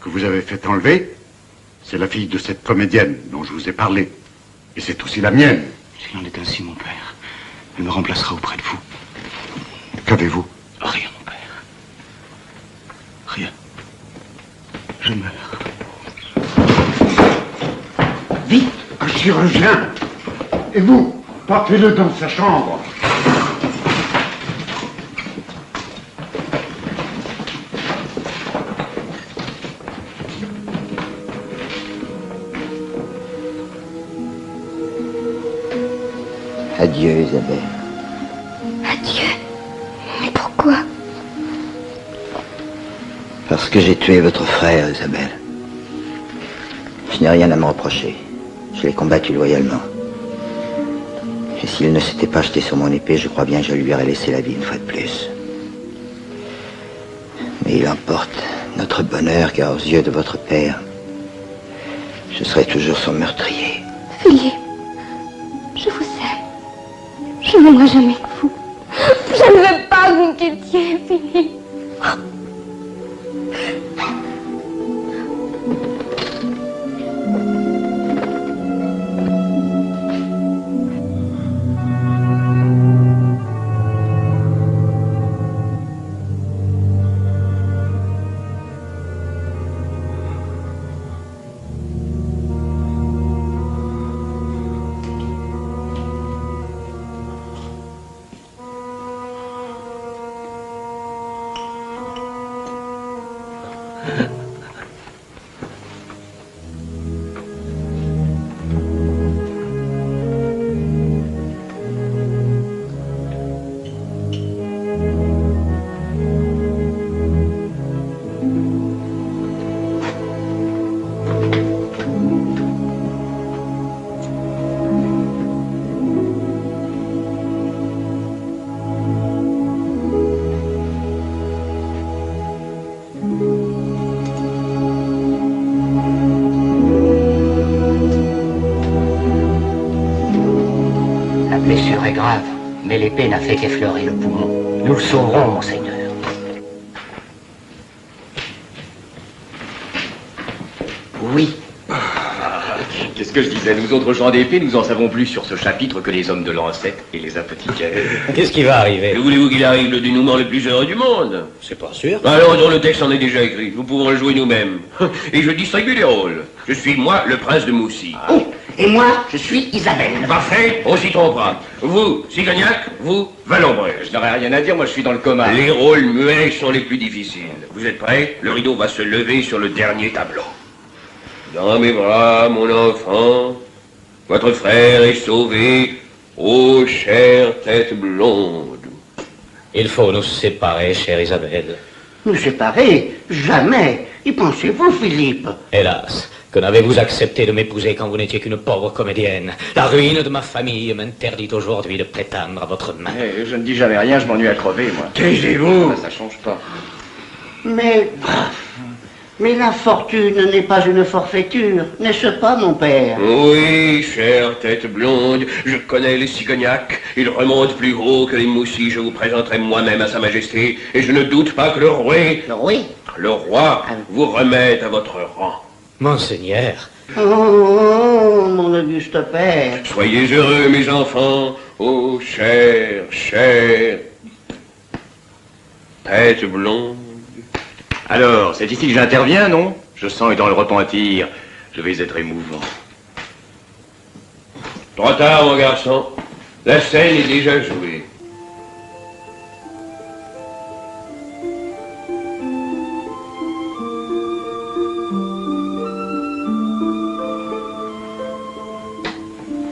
[SPEAKER 3] que vous avez fait enlever? C'est la fille de cette comédienne dont je vous ai parlé. Et c'est aussi la mienne.
[SPEAKER 4] S'il en est ainsi, mon père, elle me remplacera auprès de vous.
[SPEAKER 3] Qu'avez-vous?
[SPEAKER 4] Rien, mon père. Rien. Je meurs.
[SPEAKER 3] Vite, un chirurgien. Et vous, portez-le dans sa chambre.
[SPEAKER 1] Adieu, Isabelle.
[SPEAKER 12] Adieu. Mais pourquoi?
[SPEAKER 1] Parce que j'ai tué votre frère, Isabelle. Je n'ai rien à me reprocher. Je l'ai combattu loyalement. Et s'il ne s'était pas jeté sur mon épée, je crois bien que je lui aurais laissé la vie une fois de plus. Mais il emporte notre bonheur, car aux yeux de votre père, je serai toujours son meurtrier.
[SPEAKER 12] Philippe, je vous aime. Je n'aimerai jamais que vous. Je ne veux pas que vous me quittiez, Philippe.
[SPEAKER 14] blessure est grave, mais l'épée n'a fait qu'effleurer le poumon. Nous le sauverons, monseigneur. Oui.
[SPEAKER 9] Qu'est-ce que je disais? Nous autres gens d'épée, nous en savons plus sur ce chapitre que les hommes de lancette et les apothicaires.
[SPEAKER 17] Qu'est-ce qui va arriver?
[SPEAKER 15] Que voulez-vous qu'il arrive? Le dénouement le plus heureux du monde?
[SPEAKER 17] C'est pas sûr.
[SPEAKER 15] Alors, dans le texte en est déjà écrit. Nous pouvons le jouer nous-mêmes. Et je distribue les rôles. Je suis, moi, le prince de Moussi.
[SPEAKER 14] Oh, et moi, je suis Isabelle.
[SPEAKER 15] Parfait, on s'y trompera. Vous, Cigognac, vous, Valombré.
[SPEAKER 9] Je n'aurais rien à dire, moi je suis dans le coma.
[SPEAKER 15] Les rôles muets sont les plus difficiles. Vous êtes prêts? Le rideau va se lever sur le dernier tableau. Dans mes bras, mon enfant, votre frère est sauvé, ô chère tête blonde.
[SPEAKER 17] Il faut nous séparer, chère Isabelle.
[SPEAKER 14] Nous séparer? Jamais. Y pensez-vous, Philippe?
[SPEAKER 17] Hélas, que n'avez-vous accepté de m'épouser quand vous n'étiez qu'une pauvre comédienne? La ruine de ma famille m'interdit aujourd'hui de prétendre à votre main.
[SPEAKER 9] Je ne dis jamais rien, je m'ennuie à crever, moi.
[SPEAKER 15] Taisez-vous!
[SPEAKER 9] Ça change pas.
[SPEAKER 14] Mais la fortune n'est pas une forfaiture, n'est-ce pas, mon père?
[SPEAKER 15] Oui, chère tête blonde, je connais les Cigognacs. Ils remontent plus haut que les Moussis. Je vous présenterai moi-même à Sa Majesté, et je ne doute pas que le roi... Le roi vous remette à votre rang.
[SPEAKER 17] Monseigneur.
[SPEAKER 14] Oh, mon auguste père.
[SPEAKER 15] Soyez heureux, mes enfants. Oh, chère tête blonde.
[SPEAKER 9] Alors, c'est ici que j'interviens, non? Je sens et dans le repentir, je vais être émouvant.
[SPEAKER 15] Trop tard, mon garçon. La scène est déjà jouée.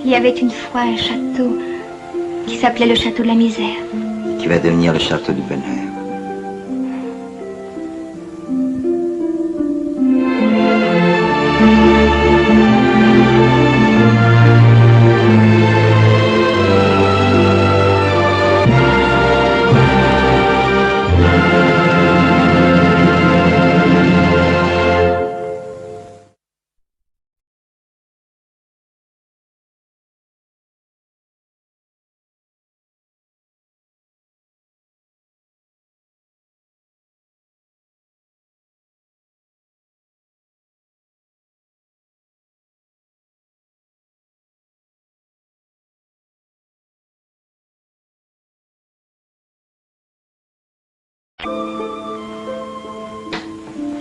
[SPEAKER 12] Il y avait une fois un château qui s'appelait le château de la misère.
[SPEAKER 1] Qui va devenir le château du bonheur.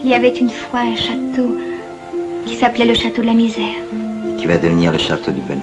[SPEAKER 12] Il y avait une fois un château qui s'appelait le château de la misère.
[SPEAKER 1] Qui va devenir le château du bonheur.